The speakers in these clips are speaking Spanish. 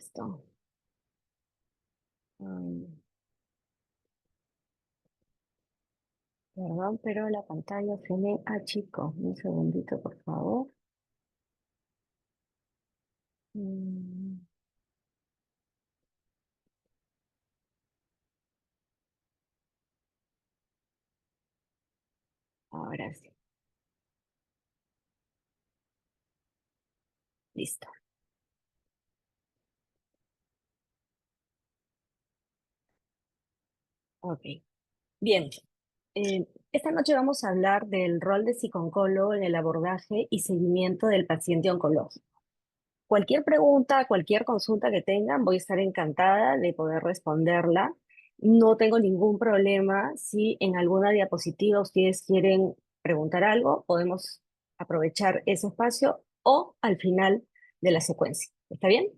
Listo. Mm, Perdón, pero la pantalla se me achicó. Un segundito, por favor. Mm, Ahora sí. Listo. Ok. Bien. Esta noche vamos a hablar del rol de psicooncólogo en el abordaje y seguimiento del paciente oncológico. Cualquier pregunta, cualquier consulta que tengan, voy a estar encantada de poder responderla. No tengo ningún problema si en alguna diapositiva ustedes quieren preguntar algo, podemos aprovechar ese espacio o al final de la secuencia. ¿Está bien?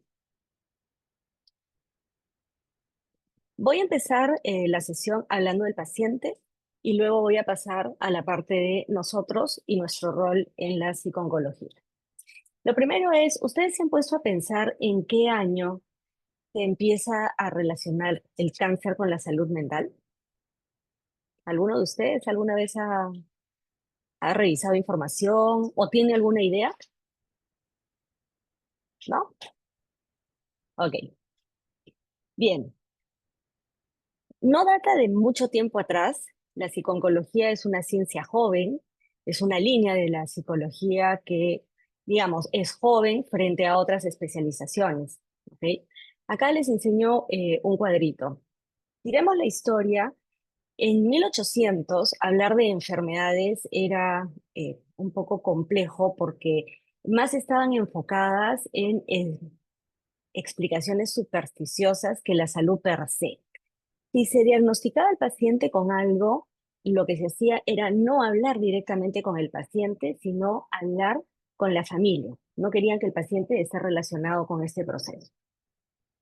Voy a empezar la sesión hablando del paciente y luego voy a pasar a la parte de nosotros y nuestro rol en la psicooncología. Lo primero es, ¿ustedes se han puesto a pensar en qué año se empieza a relacionar el cáncer con la salud mental? ¿Alguno de ustedes alguna vez ha revisado información o tiene alguna idea? ¿No? Ok, bien. No data de mucho tiempo atrás. La psiconcología es una ciencia joven, es una línea de la psicología que, digamos, es joven frente a otras especializaciones. ¿Ok? Acá les enseño un cuadrito. Diremos la historia. En 1800, hablar de enfermedades era un poco complejo porque más estaban enfocadas en explicaciones supersticiosas que la salud per se. Si se diagnosticaba al paciente con algo, lo que se hacía era no hablar directamente con el paciente, sino hablar con la familia. No querían que el paciente esté relacionado con este proceso.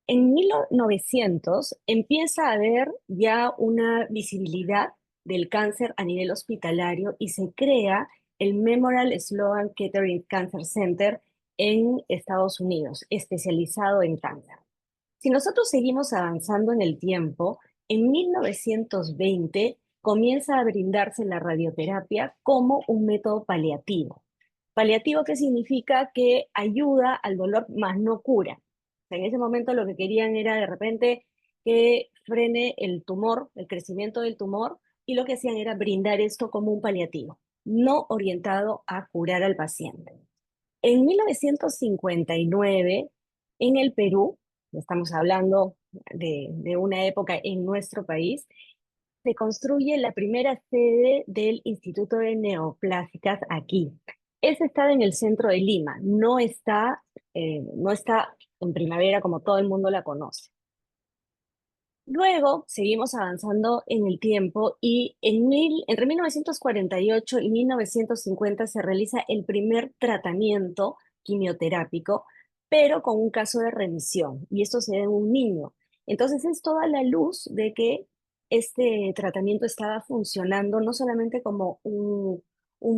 En 1900 empieza a haber ya una visibilidad del cáncer a nivel hospitalario y se crea el Memorial Sloan Kettering Cancer Center en Estados Unidos, especializado en cáncer. Si nosotros seguimos avanzando en el tiempo, en 1920 comienza a brindarse la radioterapia como un método paliativo. Paliativo, ¿qué significa? Que ayuda al dolor, más no cura. O sea, en ese momento lo que querían era de repente que frene el tumor, el crecimiento del tumor, y lo que hacían era brindar esto como un paliativo, no orientado a curar al paciente. En 1959, en el Perú, estamos hablando de una época en nuestro país, se construye la primera sede del Instituto de Neoplásicas aquí. Esa está en el centro de Lima, no está en Primavera como todo el mundo la conoce. Luego seguimos avanzando en el tiempo y entre 1948 y 1950 se realiza el primer tratamiento quimioterápico, pero con un caso de remisión, y esto se da en un niño. Entonces es toda la luz de que este tratamiento estaba funcionando no solamente como un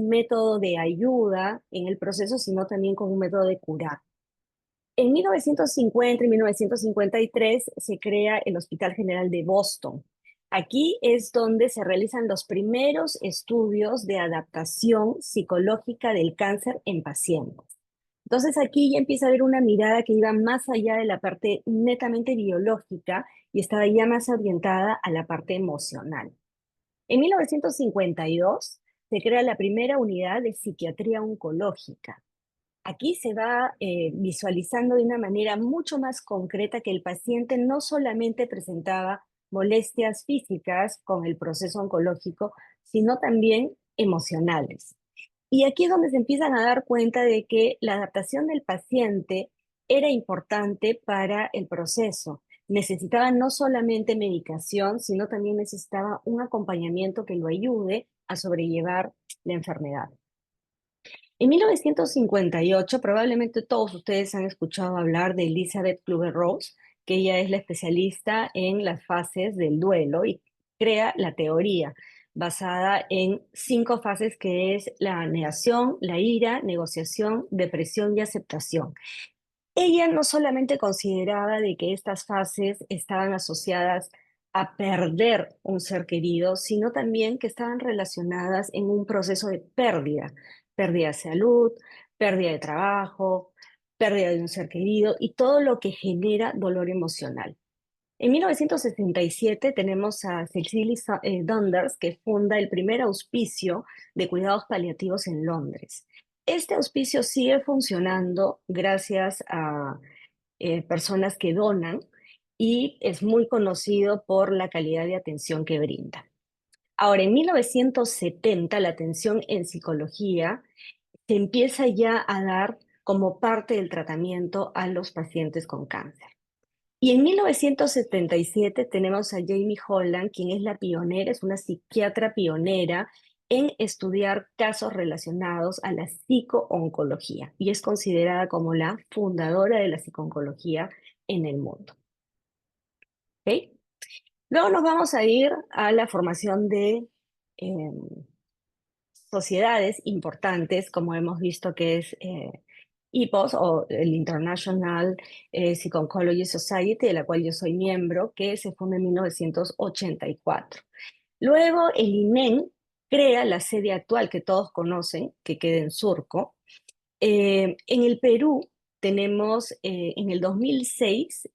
método de ayuda en el proceso, sino también como un método de curar. En 1950 y 1953 se crea el Hospital General de Boston. Aquí es donde se realizan los primeros estudios de adaptación psicológica del cáncer en pacientes. Entonces aquí ya empieza a haber una mirada que iba más allá de la parte netamente biológica y estaba ya más orientada a la parte emocional. En 1952 se crea la primera unidad de psiquiatría oncológica. Aquí se va visualizando de una manera mucho más concreta que el paciente no solamente presentaba molestias físicas con el proceso oncológico, sino también emocionales. Y aquí es donde se empiezan a dar cuenta de que la adaptación del paciente era importante para el proceso. Necesitaba no solamente medicación, sino también necesitaba un acompañamiento que lo ayude a sobrellevar la enfermedad. En 1958, probablemente todos ustedes han escuchado hablar de Elizabeth Kübler-Ross, que ella es la especialista en las fases del duelo y crea la teoría basada en 5 fases que es la negación, la ira, negociación, depresión y aceptación. Ella no solamente consideraba de que estas fases estaban asociadas a perder un ser querido, sino también que estaban relacionadas en un proceso de pérdida, pérdida de salud, pérdida de trabajo, pérdida de un ser querido y todo lo que genera dolor emocional. En 1967 tenemos a Cecily Donders, que funda el primer auspicio de cuidados paliativos en Londres. Este auspicio sigue funcionando gracias a personas que donan y es muy conocido por la calidad de atención que brinda. Ahora, en 1970, la atención en psicología se empieza ya a dar como parte del tratamiento a los pacientes con cáncer. Y en 1977 tenemos a Jamie Holland, quien es la pionera, es una psiquiatra pionera en estudiar casos relacionados a la psicooncología y es considerada como la fundadora de la psicooncología en el mundo. ¿Ok? Luego nos vamos a ir a la formación de eh, sociedades importantes, como hemos visto que es IPOS o el International Psycho-Oncology Society, de la cual yo soy miembro, que se funda en 1984. Luego el INEN crea la sede actual que todos conocen, que queda en Surco. En el Perú tenemos en el 2006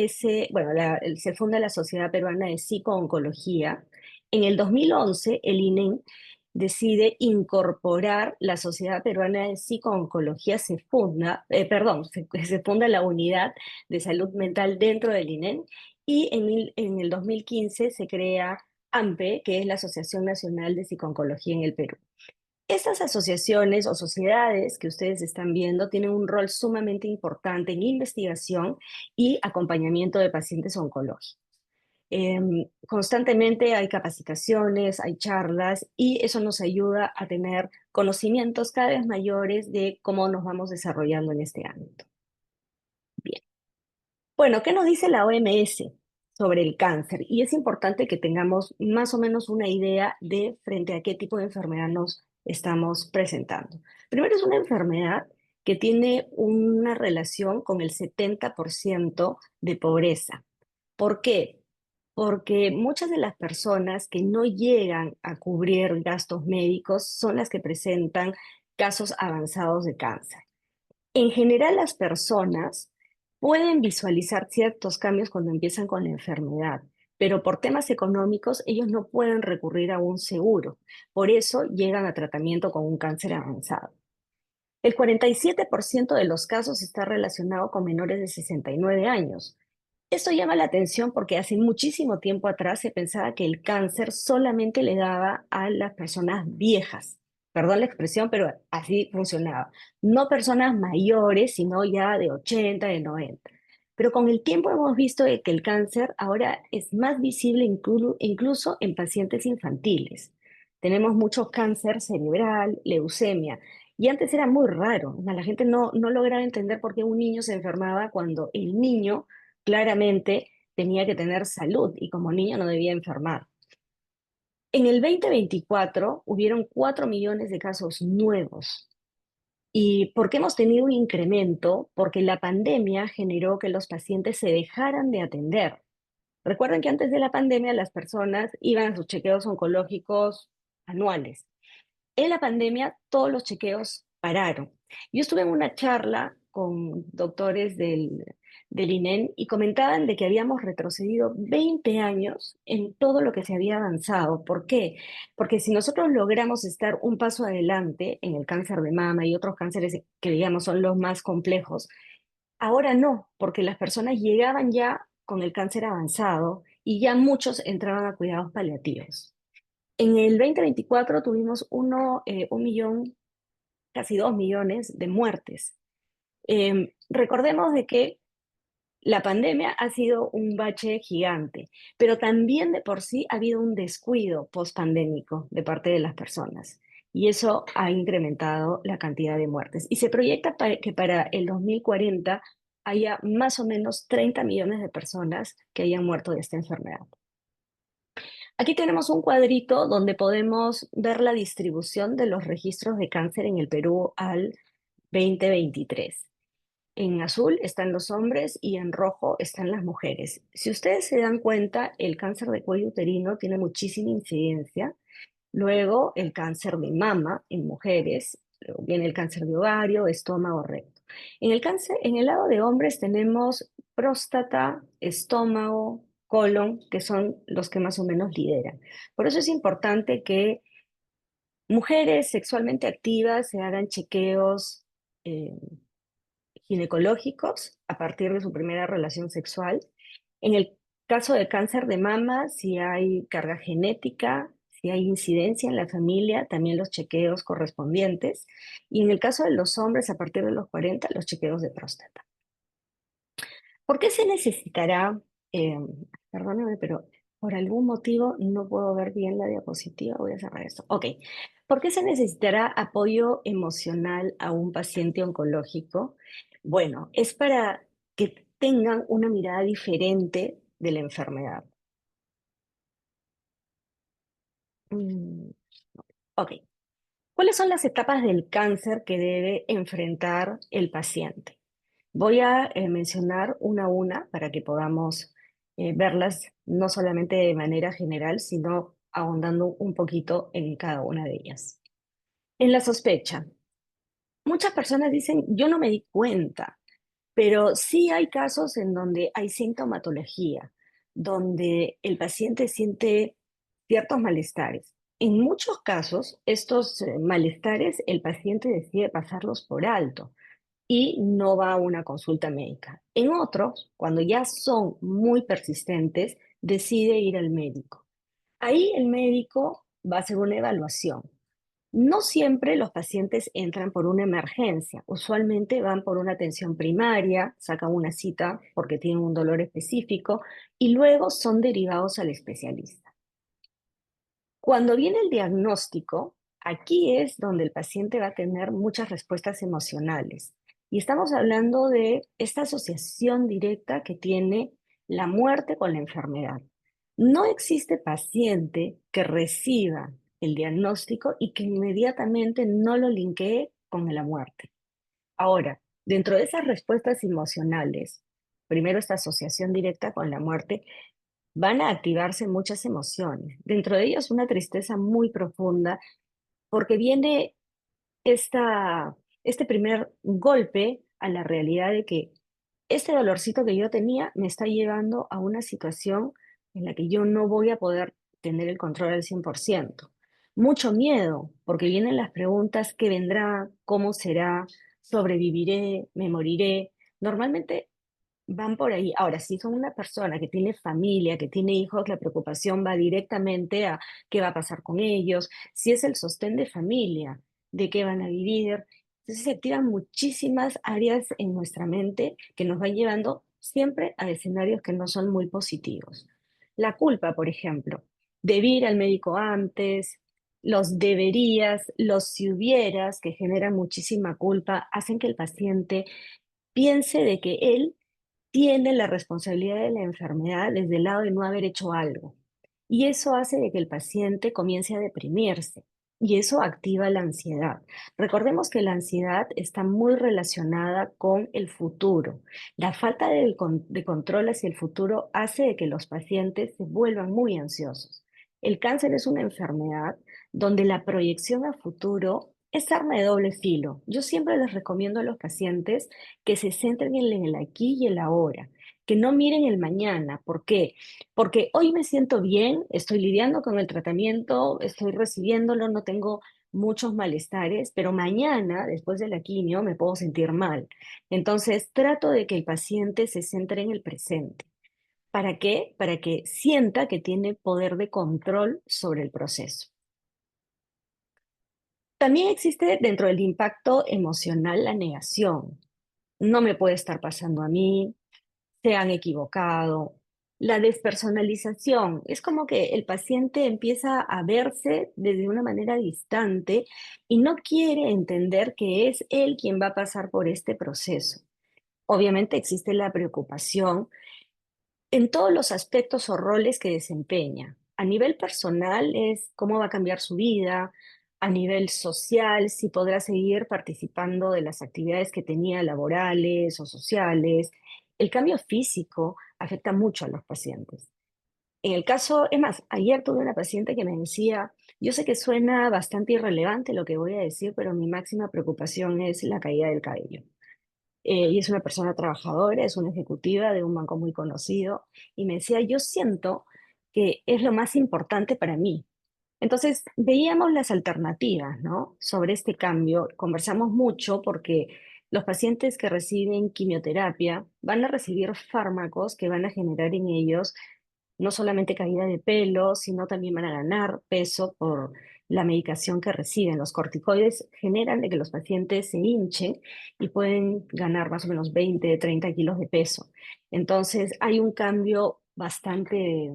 se funda la Sociedad Peruana de Psico-Oncología. En el 2011 el INEN decide incorporar la Sociedad Peruana de Psico-Oncología, se funda la Unidad de Salud Mental dentro del INEN y en el 2015 se crea AMPE, que es la Asociación Nacional de Psico-Oncología en el Perú. Estas asociaciones o sociedades que ustedes están viendo tienen un rol sumamente importante en investigación y acompañamiento de pacientes oncológicos. Constantemente hay capacitaciones, hay charlas y eso nos ayuda a tener conocimientos cada vez mayores de cómo nos vamos desarrollando en este ámbito. Bien. Bueno, ¿qué nos dice la OMS sobre el cáncer? Y es importante que tengamos más o menos una idea de frente a qué tipo de enfermedad nos estamos presentando. Primero, es una enfermedad que tiene una relación con el 70% de pobreza. ¿Por qué? Porque muchas de las personas que no llegan a cubrir gastos médicos son las que presentan casos avanzados de cáncer. En general, las personas pueden visualizar ciertos cambios cuando empiezan con la enfermedad, pero por temas económicos ellos no pueden recurrir a un seguro. Por eso llegan a tratamiento con un cáncer avanzado. El 47% de los casos está relacionado con menores de 69 años. Esto llama la atención porque hace muchísimo tiempo atrás se pensaba que el cáncer solamente le daba a las personas viejas. Perdón la expresión, pero así funcionaba. No personas mayores, sino ya de 80, de 90. Pero con el tiempo hemos visto que el cáncer ahora es más visible incluso en pacientes infantiles. Tenemos mucho cáncer cerebral, leucemia, y antes era muy raro. La gente no lograba entender por qué un niño se enfermaba cuando el niño claramente tenía que tener salud y como niño no debía enfermar. En el 2024 hubieron 4 millones de casos nuevos. ¿Y por qué hemos tenido un incremento? Porque la pandemia generó que los pacientes se dejaran de atender. Recuerden que antes de la pandemia las personas iban a sus chequeos oncológicos anuales. En la pandemia todos los chequeos pararon. Yo estuve en una charla con doctores del INEN y comentaban de que habíamos retrocedido 20 años en todo lo que se había avanzado. ¿Por qué? Porque si nosotros logramos estar un paso adelante en el cáncer de mama y otros cánceres que digamos son los más complejos, ahora no, porque las personas llegaban ya con el cáncer avanzado y ya muchos entraban a cuidados paliativos. En el 2024 tuvimos 1 millón, casi 2 millones de muertes. Recordemos de que la pandemia ha sido un bache gigante, pero también de por sí ha habido un descuido post-pandémico de parte de las personas. Y eso ha incrementado la cantidad de muertes. Y se proyecta que para el 2040 haya más o menos 30 millones de personas que hayan muerto de esta enfermedad. Aquí tenemos un cuadrito donde podemos ver la distribución de los registros de cáncer en el Perú al 2023. En azul están los hombres y en rojo están las mujeres. Si ustedes se dan cuenta, el cáncer de cuello uterino tiene muchísima incidencia. Luego, el cáncer de mama en mujeres, luego viene el cáncer de ovario, estómago, recto. En el lado de hombres tenemos próstata, estómago, colon, que son los que más o menos lideran. Por eso es importante que mujeres sexualmente activas se hagan chequeos eh, ginecológicos a partir de su primera relación sexual. En el caso de cáncer de mama, si hay carga genética, si hay incidencia en la familia, también los chequeos correspondientes. Y en el caso de los hombres, a partir de los 40, los chequeos de próstata. ¿Por qué se necesitará, eh, perdóname, pero por algún motivo no puedo ver bien la diapositiva? Voy a cerrar esto. Ok. ¿Por qué se necesitará apoyo emocional a un paciente oncológico? Bueno, es para que tengan una mirada diferente de la enfermedad. Mm, ok. ¿Cuáles son las etapas del cáncer que debe enfrentar el paciente? Voy a mencionar una a una para que podamos verlas no solamente de manera general, sino ahondando un poquito en cada una de ellas. En la sospecha, muchas personas dicen, yo no me di cuenta, pero sí hay casos en donde hay sintomatología, donde el paciente siente ciertos malestares. En muchos casos, estos malestares el paciente decide pasarlos por alto y no va a una consulta médica. En otros, cuando ya son muy persistentes, decide ir al médico. Ahí el médico va a hacer una evaluación. No siempre los pacientes entran por una emergencia, usualmente van por una atención primaria, sacan una cita porque tienen un dolor específico y luego son derivados al especialista. Cuando viene el diagnóstico, aquí es donde el paciente va a tener muchas respuestas emocionales. Y estamos hablando de esta asociación directa que tiene la muerte con la enfermedad. No existe paciente que reciba el diagnóstico y que inmediatamente no lo linkee con la muerte. Ahora, dentro de esas respuestas emocionales, primero esta asociación directa con la muerte, van a activarse muchas emociones, dentro de ellas una tristeza muy profunda, porque viene este primer golpe a la realidad de que este dolorcito que yo tenía me está llevando a una situación en la que yo no voy a poder tener el control al 100%. Mucho miedo, porque vienen las preguntas, ¿qué vendrá? ¿Cómo será? ¿Sobreviviré? ¿Me moriré? Normalmente van por ahí. Ahora, si son una persona que tiene familia, que tiene hijos, la preocupación va directamente a qué va a pasar con ellos, si es el sostén de familia, de qué van a vivir. Entonces se activan muchísimas áreas en nuestra mente que nos van llevando siempre a escenarios que no son muy positivos. La culpa, por ejemplo, debí ir al médico antes, los deberías, los si hubieras, que generan muchísima culpa, hacen que el paciente piense de que él tiene la responsabilidad de la enfermedad desde el lado de no haber hecho algo. Y eso hace de que el paciente comience a deprimirse y eso activa la ansiedad. Recordemos que la ansiedad está muy relacionada con el futuro. La falta de control hacia el futuro hace de que los pacientes se vuelvan muy ansiosos. El cáncer es una enfermedad donde la proyección a futuro es arma de doble filo. Yo siempre les recomiendo a los pacientes que se centren en el aquí y el ahora, que no miren el mañana. ¿Por qué? Porque hoy me siento bien, estoy lidiando con el tratamiento, estoy recibiéndolo, no tengo muchos malestares, pero mañana, después de la quimio, me puedo sentir mal. Entonces, trato de que el paciente se centre en el presente. ¿Para qué? Para que sienta que tiene poder de control sobre el proceso. También existe dentro del impacto emocional la negación. No me puede estar pasando a mí, se han equivocado. La despersonalización es como que el paciente empieza a verse desde una manera distante y no quiere entender que es él quien va a pasar por este proceso. Obviamente existe la preocupación en todos los aspectos o roles que desempeña. A nivel personal es cómo va a cambiar su vida, a nivel social, si podrá seguir participando de las actividades que tenía laborales o sociales. El cambio físico afecta mucho a los pacientes. En el caso, es más, ayer tuve una paciente que me decía, yo sé que suena bastante irrelevante lo que voy a decir, pero mi máxima preocupación es la caída del cabello. Y es una persona trabajadora, es una ejecutiva de un banco muy conocido, y me decía, yo siento que es lo más importante para mí. Entonces, veíamos las alternativas, ¿no? Sobre este cambio, conversamos mucho porque los pacientes que reciben quimioterapia van a recibir fármacos que van a generar en ellos no solamente caída de pelo, sino también van a ganar peso por la medicación que reciben. Los corticoides generan de que los pacientes se hinchen y pueden ganar más o menos 20, 30 kilos de peso. Entonces, hay un cambio bastante,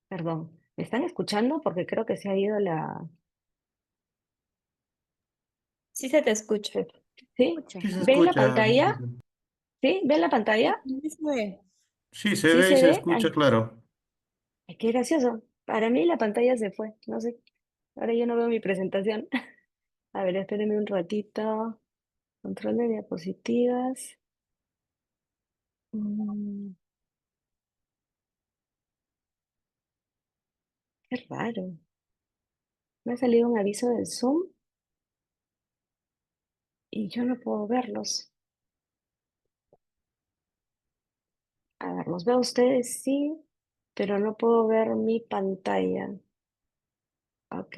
perdón, ¿me están escuchando? Porque creo que se ha ido la... Sí se te escucha. ¿Sí? Escucha. Sí se ¿Ven la escucha. pantalla? ¿Sí? ¿Ven la pantalla? Sí se ve. Sí, se ¿Sí ve y se se ve? escucha, Ay, claro. qué gracioso. Para mí la pantalla se fue, no sé. Ahora yo no veo mi presentación. A ver, espérenme un ratito. Control de diapositivas. Mm, qué raro. Me ha salido un aviso del Zoom y yo no puedo verlos. A ver, los veo a ustedes, sí, pero no puedo ver mi pantalla. Ok.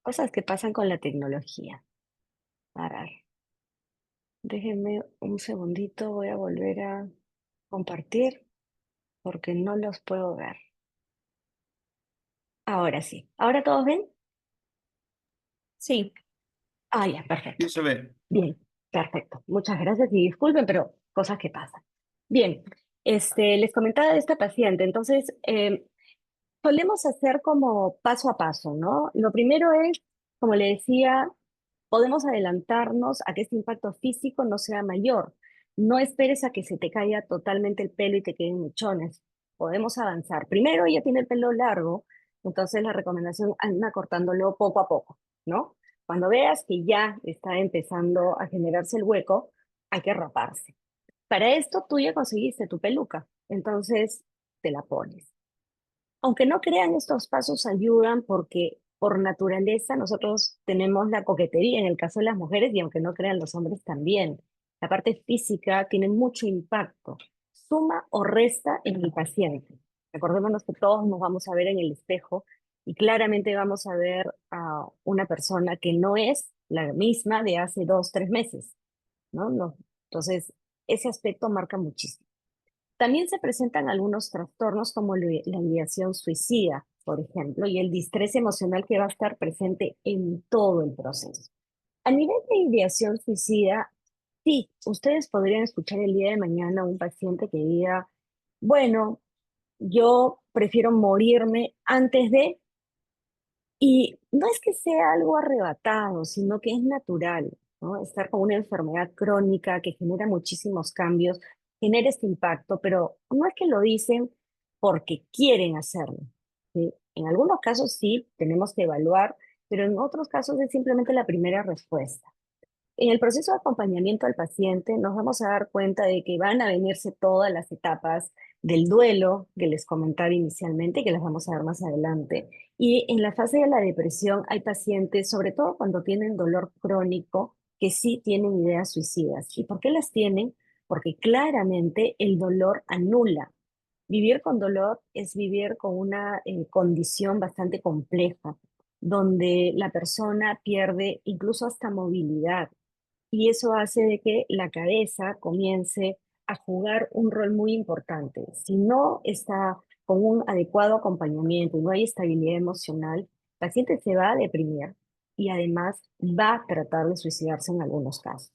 Cosas que pasan con la tecnología. A ver, déjenme un segundito, voy a volver a compartir porque no los puedo ver. Ahora sí. ¿Ahora todos ven? Sí. Ah, ya, perfecto. Sí se ve. Bien, perfecto. Muchas gracias y disculpen, pero cosas que pasan. Bien, les comentaba de esta paciente. Entonces, solemos hacer como paso a paso, ¿no? Lo primero es, como le decía, podemos adelantarnos a que este impacto físico no sea mayor. No esperes a que se te caiga totalmente el pelo y te queden mechones. Podemos avanzar. Primero, ella tiene el pelo largo, entonces la recomendación anda cortándolo poco a poco, ¿no? Cuando veas que ya está empezando a generarse el hueco, hay que raparse. Para esto tú ya conseguiste tu peluca, entonces te la pones. Aunque no crean, estos pasos ayudan porque por naturaleza nosotros tenemos la coquetería en el caso de las mujeres y aunque no crean los hombres también. La parte física tiene mucho impacto, suma o resta en el paciente. Recordémonos que todos nos vamos a ver en el espejo y claramente vamos a ver a una persona que no es la misma de hace 2, 3 meses, ¿no? No. Entonces, ese aspecto marca muchísimo. También se presentan algunos trastornos como la ideación suicida, por ejemplo, y el distrés emocional que va a estar presente en todo el proceso. A nivel de ideación suicida, sí, ustedes podrían escuchar el día de mañana a un paciente que diga, bueno, yo prefiero morirme antes de, y no es que sea algo arrebatado, sino que es natural, ¿no? Estar con una enfermedad crónica que genera muchísimos cambios, genera este impacto, pero no es que lo dicen porque quieren hacerlo, ¿sí? En algunos casos sí, tenemos que evaluar, pero en otros casos es simplemente la primera respuesta. En el proceso de acompañamiento al paciente nos vamos a dar cuenta de que van a venirse todas las etapas del duelo que les comentaba inicialmente, que las vamos a ver más adelante. Y en la fase de la depresión hay pacientes, sobre todo cuando tienen dolor crónico, que sí tienen ideas suicidas. ¿Y por qué las tienen? Porque claramente el dolor anula. Vivir con dolor es vivir con una condición bastante compleja, donde la persona pierde incluso hasta movilidad y eso hace de que la cabeza comience a jugar un rol muy importante. Si no está con un adecuado acompañamiento y no hay estabilidad emocional, el paciente se va a deprimir y además va a tratar de suicidarse en algunos casos.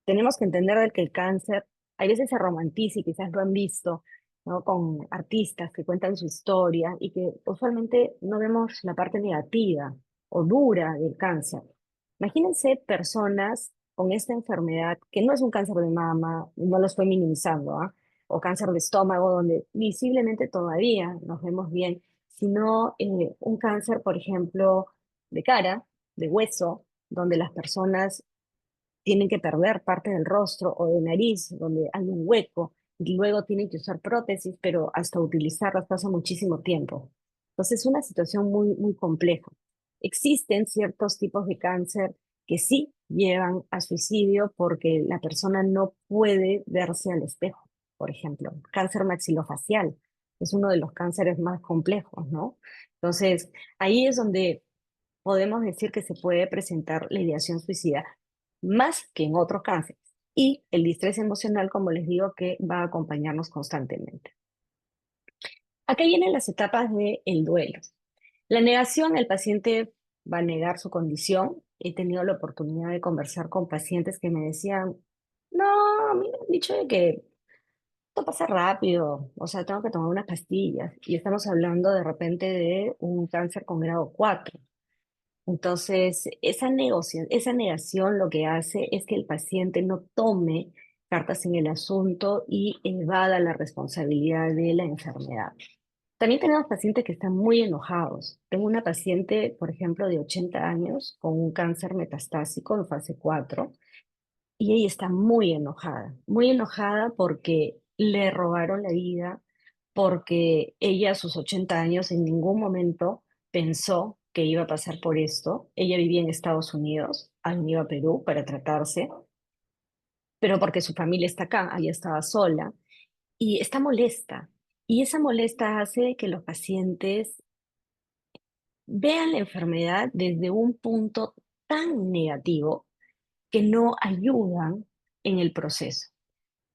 Tenemos que entender de que el cáncer a veces se romantiza y quizás lo han visto, ¿no? Con artistas que cuentan su historia y que usualmente no vemos la parte negativa o dura del cáncer. Imagínense personas con esta enfermedad, que no es un cáncer de mama, no lo estoy minimizando, ¿ah? o cáncer de estómago, donde visiblemente todavía nos vemos bien, sino un cáncer, por ejemplo, de cara, de hueso, donde las personas tienen que perder parte del rostro o de nariz, donde hay un hueco, y luego tienen que usar prótesis, pero hasta utilizarlas pasa muchísimo tiempo. Entonces es una situación muy, muy compleja. Existen ciertos tipos de cáncer que sí llevan a suicidio porque la persona no puede verse al espejo, por ejemplo. Cáncer maxilofacial es uno de los cánceres más complejos, ¿no? Entonces, ahí es donde podemos decir que se puede presentar la ideación suicida más que en otros cánceres. Y el distrés emocional, como les digo, que va a acompañarnos constantemente. Acá vienen las etapas del duelo. La negación, el paciente va a negar su condición. He tenido la oportunidad de conversar con pacientes que me decían, no, a mí me han dicho de que esto pasa rápido, o sea, tengo que tomar unas pastillas. Y estamos hablando de repente de un cáncer con grado 4. Entonces, esa negación lo que hace es que el paciente no tome cartas en el asunto y evada la responsabilidad de la enfermedad. También tenemos pacientes que están muy enojados. Tengo una paciente, por ejemplo, de 80 años con un cáncer metastásico en fase 4 y ella está muy enojada porque le robaron la vida, porque ella a sus 80 años en ningún momento pensó que iba a pasar por esto. Ella vivía en Estados Unidos, ha venido a Perú para tratarse, pero porque su familia está acá, ella estaba sola y está molesta. Y esa molesta hace que los pacientes vean la enfermedad desde un punto tan negativo que no ayudan en el proceso.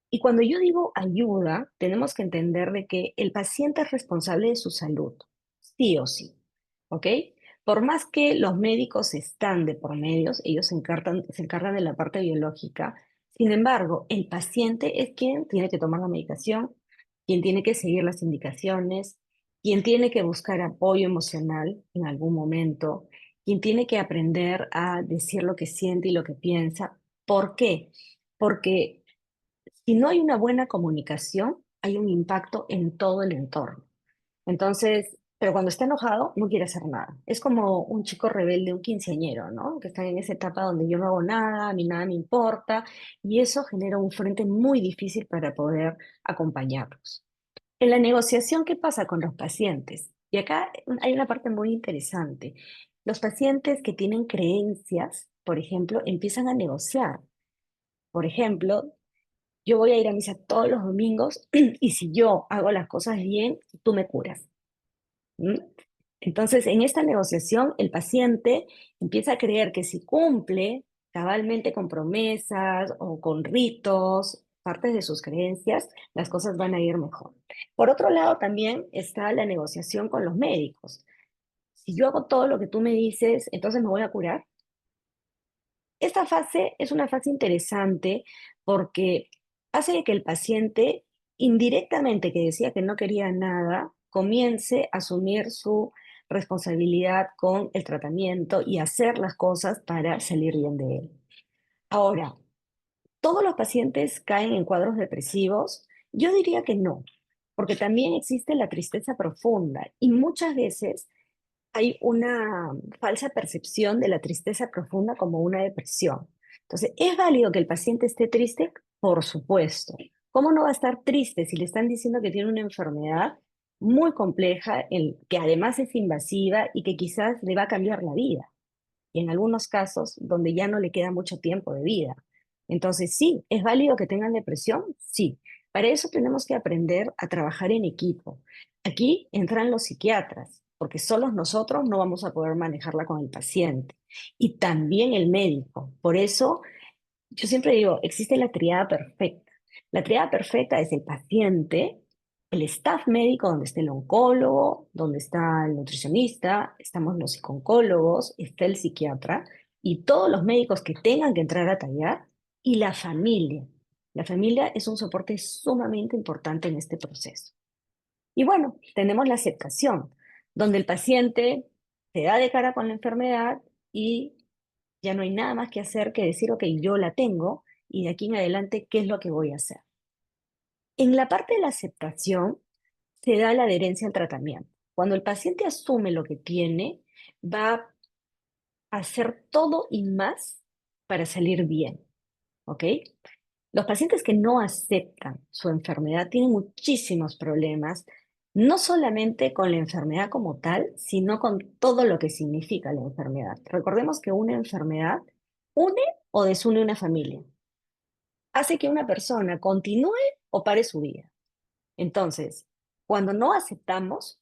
Y cuando yo digo ayuda, tenemos que entender de que el paciente es responsable de su salud, sí o sí, ¿ok? Por más que los médicos están de por medios, ellos se encargan de la parte biológica, sin embargo, el paciente es quien tiene que tomar la medicación, quien tiene que seguir las indicaciones, quien tiene que buscar apoyo emocional en algún momento, quien tiene que aprender a decir lo que siente y lo que piensa. ¿Por qué? Porque si no hay una buena comunicación, hay un impacto en todo el entorno. Entonces, pero cuando está enojado, no quiere hacer nada. Es como un chico rebelde, un quinceañero, ¿no? Que está en esa etapa donde yo no hago nada, a mí nada me importa, y eso genera un frente muy difícil para poder acompañarlos. En la negociación, ¿qué pasa con los pacientes? Y acá hay una parte muy interesante. Los pacientes que tienen creencias, por ejemplo, empiezan a negociar. Por ejemplo, yo voy a ir a misa todos los domingos y si yo hago las cosas bien, tú me curas. ¿Mm? Entonces, en esta negociación, el paciente empieza a creer que si cumple cabalmente con promesas o con ritos, partes de sus creencias, las cosas van a ir mejor. Por otro lado, también está la negociación con los médicos. Si yo hago todo lo que tú me dices, entonces me voy a curar. Esta fase es una fase interesante porque hace que el paciente, indirectamente que decía que no quería nada, comience a asumir su responsabilidad con el tratamiento y hacer las cosas para salir bien de él. Ahora, ¿todos los pacientes caen en cuadros depresivos? Yo diría que no, porque también existe la tristeza profunda y muchas veces hay una falsa percepción de la tristeza profunda como una depresión. Entonces, ¿es válido que el paciente esté triste? Por supuesto. ¿Cómo no va a estar triste si le están diciendo que tiene una enfermedad muy compleja, que además es invasiva y que quizás le va a cambiar la vida? Y en algunos casos donde ya no le queda mucho tiempo de vida. Entonces, sí, ¿es válido que tengan depresión? Sí. Para eso tenemos que aprender a trabajar en equipo. Aquí entran los psiquiatras, porque solos nosotros no vamos a poder manejarla con el paciente. Y también el médico. Por eso, yo siempre digo, existe la triada perfecta. La triada perfecta es el paciente, el staff médico, donde está el oncólogo, donde está el nutricionista, estamos los psicólogos, está el psiquiatra y todos los médicos que tengan que entrar a tallar y la familia. La familia es un soporte sumamente importante en este proceso. Y bueno, tenemos la aceptación, donde el paciente se da de cara con la enfermedad y ya no hay nada más que hacer que decir, ok, yo la tengo y de aquí en adelante, ¿qué es lo que voy a hacer? En la parte de la aceptación se da la adherencia al tratamiento. Cuando el paciente asume lo que tiene, va a hacer todo y más para salir bien, ¿ok? Los pacientes que no aceptan su enfermedad tienen muchísimos problemas, no solamente con la enfermedad como tal, sino con todo lo que significa la enfermedad. Recordemos que una enfermedad une o desune una familia, hace que una persona continúe o pare su vida. Entonces, cuando no aceptamos,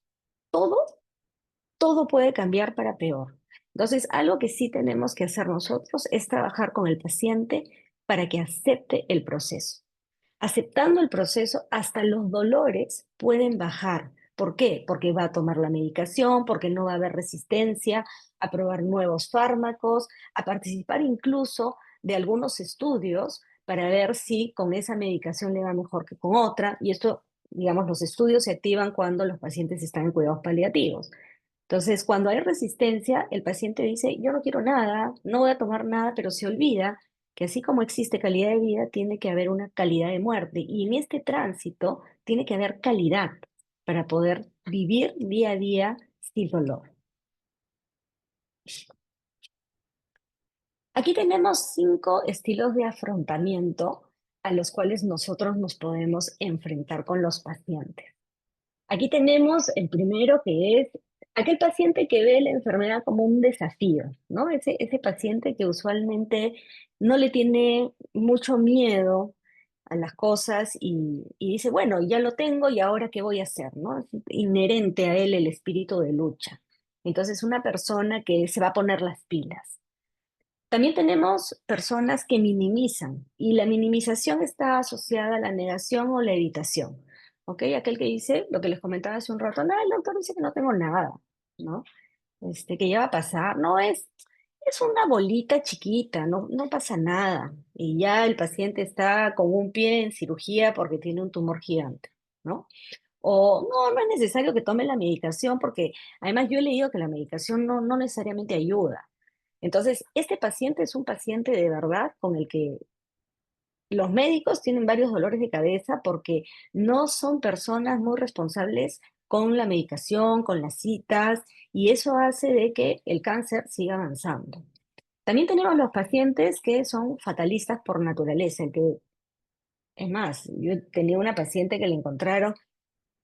todo, todo puede cambiar para peor. Entonces, algo que sí tenemos que hacer nosotros es trabajar con el paciente para que acepte el proceso. Aceptando el proceso, hasta los dolores pueden bajar. ¿Por qué? Porque va a tomar la medicación, porque no va a haber resistencia, a probar nuevos fármacos, a participar incluso de algunos estudios para ver si con esa medicación le va mejor que con otra. Y esto, digamos, los estudios se activan cuando los pacientes están en cuidados paliativos. Entonces, cuando hay resistencia, el paciente dice, yo no quiero nada, no voy a tomar nada, pero se olvida que así como existe calidad de vida, tiene que haber una calidad de muerte. Y en este tránsito tiene que haber calidad para poder vivir día a día sin dolor. Aquí tenemos 5 estilos de afrontamiento a los cuales nosotros nos podemos enfrentar con los pacientes. Aquí tenemos el primero, que es aquel paciente que ve la enfermedad como un desafío, ¿no? Ese paciente que usualmente no le tiene mucho miedo a las cosas y dice, bueno, ya lo tengo y ahora qué voy a hacer, ¿no? Es inherente a él el espíritu de lucha. Entonces, una persona que se va a poner las pilas. También tenemos personas que minimizan y la minimización está asociada a la negación o la evitación. ¿Ok? Aquel que dice, lo que les comentaba hace un rato, no, el doctor dice que no tengo nada, ¿no? Que ya va a pasar, no es una bolita chiquita, no, no pasa nada. Y ya el paciente está con un pie en cirugía porque tiene un tumor gigante, ¿no? O no, no es necesario que tome la medicación porque además yo he leído que la medicación no necesariamente ayuda. Entonces, este paciente es un paciente de verdad con el que los médicos tienen varios dolores de cabeza porque no son personas muy responsables con la medicación, con las citas, y eso hace de que el cáncer siga avanzando. También tenemos los pacientes que son fatalistas por naturaleza, que es más, yo tenía una paciente que le encontraron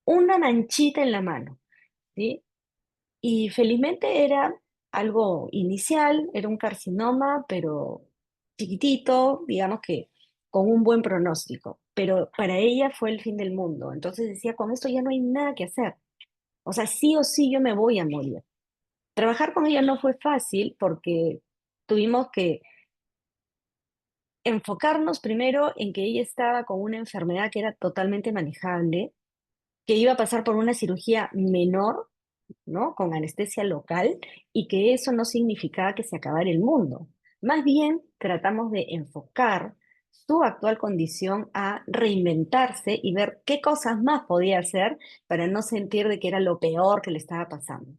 una manchita en la mano, ¿sí? Y felizmente era algo inicial, era un carcinoma, pero chiquitito, digamos que con un buen pronóstico. Pero para ella fue el fin del mundo. Entonces decía, con esto ya no hay nada que hacer. O sea, sí o sí yo me voy a morir. Trabajar con ella no fue fácil porque tuvimos que enfocarnos primero en que ella estaba con una enfermedad que era totalmente manejable, que iba a pasar por una cirugía menor, ¿no? Con anestesia local, y que eso no significaba que se acabara el mundo. Más bien tratamos de enfocar su actual condición a reinventarse y ver qué cosas más podía hacer para no sentir de que era lo peor que le estaba pasando.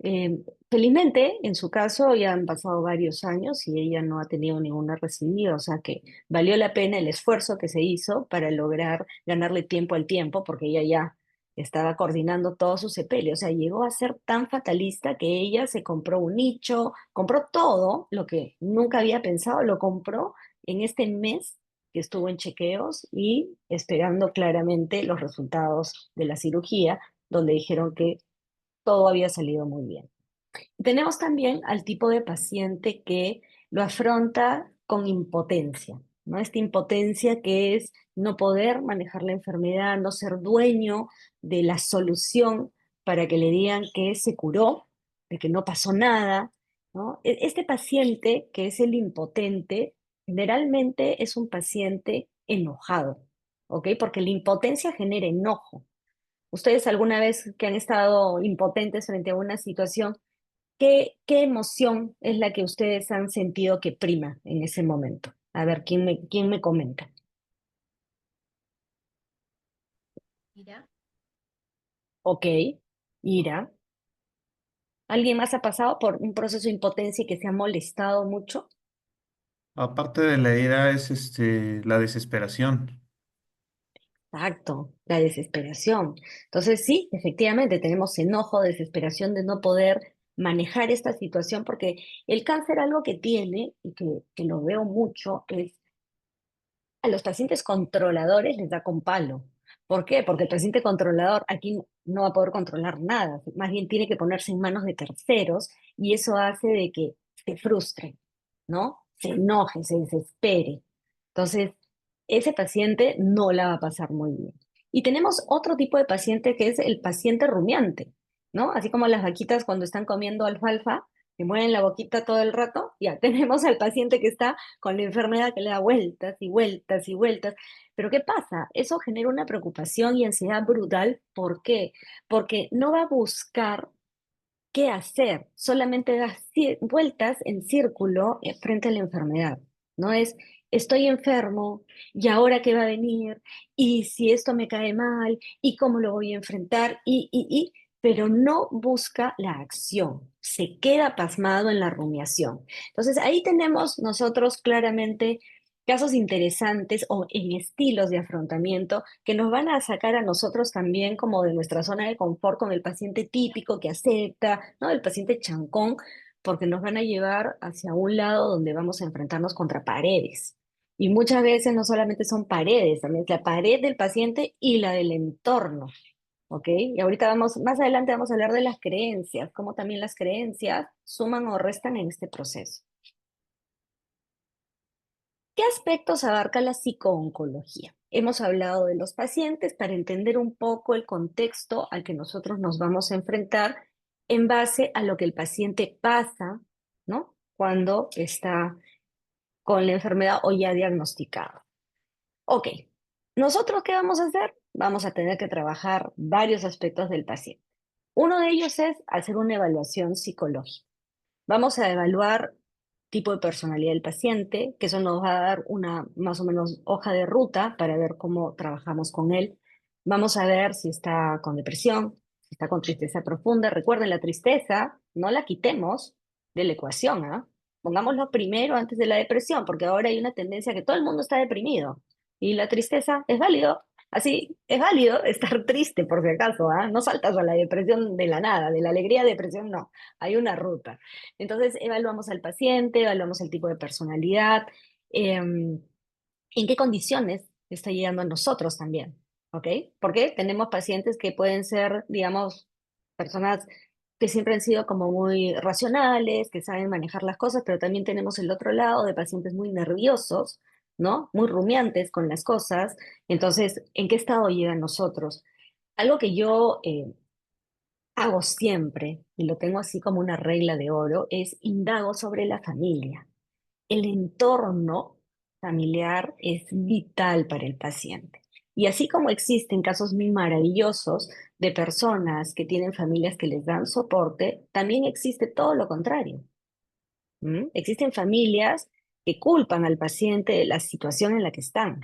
Eh, Felizmente, en su caso, ya han pasado varios años y ella no ha tenido ninguna recidivia, o sea que valió la pena el esfuerzo que se hizo para lograr ganarle tiempo al tiempo, porque ella ya estaba coordinando todo su sepelio, o sea, llegó a ser tan fatalista que ella se compró un nicho, compró todo lo que nunca había pensado, lo compró en este mes que estuvo en chequeos y esperando claramente los resultados de la cirugía, donde dijeron que todo había salido muy bien. Tenemos también al tipo de paciente que lo afronta con impotencia, ¿no? Esta impotencia que es no poder manejar la enfermedad, no ser dueño de la solución para que le digan que se curó, de que no pasó nada, ¿no? Este paciente, que es el impotente, generalmente es un paciente enojado, ¿ok? Porque la impotencia genera enojo. Ustedes alguna vez que han estado impotentes frente a una situación, ¿qué emoción es la que ustedes han sentido que prima en ese momento? A ver, ¿quién me comenta? Mira. Ok, ira. ¿Alguien más ha pasado por un proceso de impotencia y que se ha molestado mucho? Aparte de la ira es la desesperación. Exacto, la desesperación. Entonces, sí, efectivamente, tenemos enojo, desesperación de no poder manejar esta situación, porque el cáncer algo que tiene, y que lo veo mucho, es a los pacientes controladores les da con palo. ¿Por qué? Porque el paciente controlador aquí no va a poder controlar nada, más bien tiene que ponerse en manos de terceros y eso hace de que se frustre, ¿no? Se enoje, se desespere. Entonces, ese paciente no la va a pasar muy bien. Y tenemos otro tipo de paciente que es el paciente rumiante, ¿no? Así como las vaquitas cuando están comiendo alfalfa, que mueven la boquita todo el rato, ya tenemos al paciente que está con la enfermedad que le da vueltas y vueltas y vueltas. Pero ¿qué pasa? Eso genera una preocupación y ansiedad brutal. ¿Por qué? Porque no va a buscar qué hacer, solamente da vueltas en círculo frente a la enfermedad. No es, estoy enfermo y ahora qué va a venir y si esto me cae mal y cómo lo voy a enfrentar pero no busca la acción, se queda pasmado en la rumiación. Entonces ahí tenemos nosotros claramente casos interesantes o en estilos de afrontamiento que nos van a sacar a nosotros también como de nuestra zona de confort con el paciente típico que acepta, ¿no? El paciente chancón, porque nos van a llevar hacia un lado donde vamos a enfrentarnos contra paredes. Y muchas veces no solamente son paredes, también es la pared del paciente y la del entorno, ¿ok? Y ahorita vamos, más adelante vamos a hablar de las creencias, cómo también las creencias suman o restan en este proceso. ¿Qué aspectos abarca la psicooncología? Hemos hablado de los pacientes para entender un poco el contexto al que nosotros nos vamos a enfrentar en base a lo que el paciente pasa, ¿no? Cuando está con la enfermedad o ya diagnosticado. Ok, ¿nosotros qué vamos a hacer? Vamos a tener que trabajar varios aspectos del paciente. Uno de ellos es hacer una evaluación psicológica. Vamos a evaluar tipo de personalidad del paciente, que eso nos va a dar una más o menos hoja de ruta para ver cómo trabajamos con él. Vamos a ver si está con depresión, si está con tristeza profunda. Recuerden, la tristeza no la quitemos de la ecuación, ¿ah? Pongámoslo primero antes de la depresión, porque ahora hay una tendencia que todo el mundo está deprimido y la tristeza es válido. Así, es válido estar triste por si acaso, ¿ah? No saltas a la depresión de la nada, de la alegría a depresión, no. Hay una ruta. Entonces, evaluamos al paciente, evaluamos el tipo de personalidad, en qué condiciones está llegando a nosotros también, ¿ok? Porque tenemos pacientes que pueden ser, digamos, personas que siempre han sido como muy racionales, que saben manejar las cosas, pero también tenemos el otro lado de pacientes muy nerviosos, ¿no? Muy rumiantes con las cosas. Entonces, ¿en qué estado llegan nosotros? Algo que yo hago siempre, y lo tengo así como una regla de oro, es indago sobre la familia. El entorno familiar es vital para el paciente. Y así como existen casos muy maravillosos de personas que tienen familias que les dan soporte, también existe todo lo contrario. ¿M? Existen familias que culpan al paciente de la situación en la que están,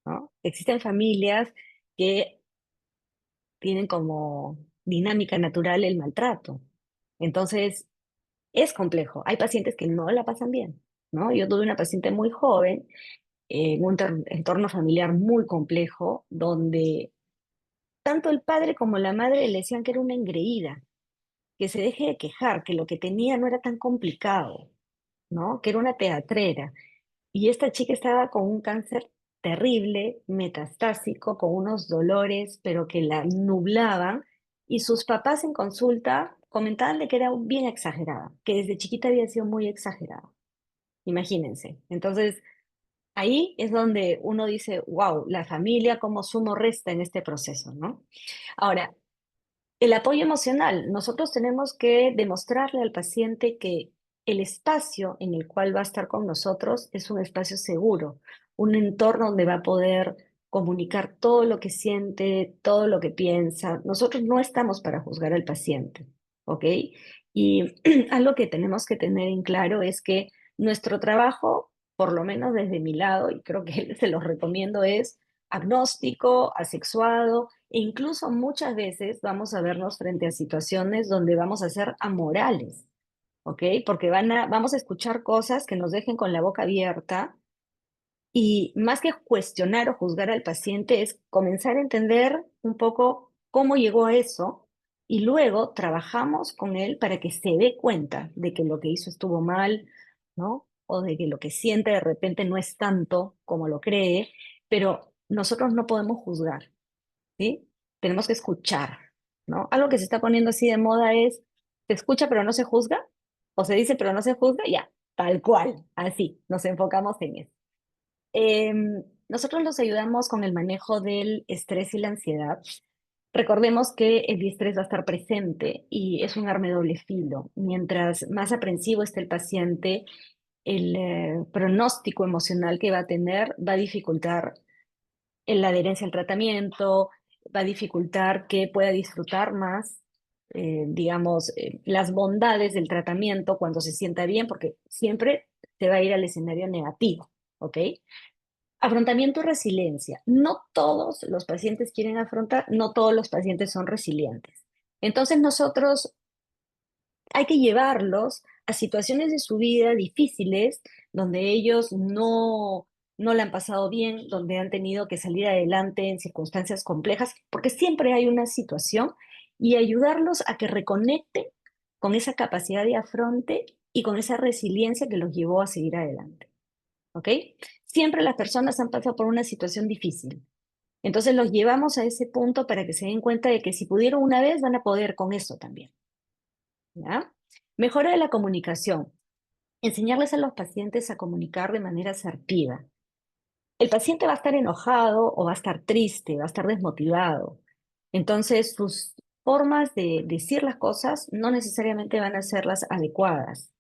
¿no? Existen familias que tienen como dinámica natural el maltrato. Entonces, es complejo. Hay pacientes que no la pasan bien, ¿no? Yo tuve una paciente muy joven en un entorno familiar muy complejo, donde tanto el padre como la madre le decían que era una engreída, que se deje de quejar, que lo que tenía no era tan complicado, ¿no? Que era una teatrera. Y esta chica estaba con un cáncer terrible, metastásico, con unos dolores, pero que la nublaban, y sus papás en consulta comentaban de que era bien exagerada, que desde chiquita había sido muy exagerada. Imagínense. Entonces, ahí es donde uno dice, wow, la familia como sumo resta en este proceso, ¿no? Ahora, el apoyo emocional. Nosotros tenemos que demostrarle al paciente que el espacio en el cual va a estar con nosotros es un espacio seguro, un entorno donde va a poder comunicar todo lo que siente, todo lo que piensa. Nosotros no estamos para juzgar al paciente, ¿ok? Y algo que tenemos que tener en claro es que nuestro trabajo, por lo menos desde mi lado, y creo que se los recomiendo, es agnóstico, asexuado, e incluso muchas veces vamos a vernos frente a situaciones donde vamos a ser amorales, ¿ok? Porque vamos a escuchar cosas que nos dejen con la boca abierta Y más que cuestionar o juzgar al paciente, es comenzar a entender un poco cómo llegó a eso y luego trabajamos con él para que se dé cuenta de que lo que hizo estuvo mal, ¿no? O de que lo que siente de repente no es tanto como lo cree, pero nosotros no podemos juzgar, ¿sí? Tenemos que escuchar, ¿no? Algo que se está poniendo así de moda es, ¿se escucha pero no se juzga? ¿O se dice pero no se juzga? Ya, tal cual, así, nos enfocamos en eso. Nosotros los ayudamos con el manejo del estrés y la ansiedad. Recordemos que el estrés va a estar presente y es un arma de doble filo. Mientras más aprensivo esté el paciente, el pronóstico emocional que va a tener va a dificultar la adherencia al tratamiento, va a dificultar que pueda disfrutar más, digamos, las bondades del tratamiento cuando se sienta bien, porque siempre se va a ir al escenario negativo, ¿ok? Afrontamiento y resiliencia. No todos los pacientes quieren afrontar, no todos los pacientes son resilientes. Entonces nosotros hay que llevarlos a situaciones de su vida difíciles, donde ellos no la han pasado bien, donde han tenido que salir adelante en circunstancias complejas, porque siempre hay una situación, y ayudarlos a que reconecten con esa capacidad de afronte y con esa resiliencia que los llevó a seguir adelante. ¿Ok? Siempre las personas han pasado por una situación difícil. Entonces los llevamos a ese punto para que se den cuenta de que si pudieron una vez, van a poder con eso también. ¿Ya? Mejora de la comunicación. Enseñarles a los pacientes a comunicar de manera asertiva. El paciente va a estar enojado o va a estar triste, va a estar desmotivado. Entonces sus formas de decir las cosas no necesariamente van a ser las adecuadas.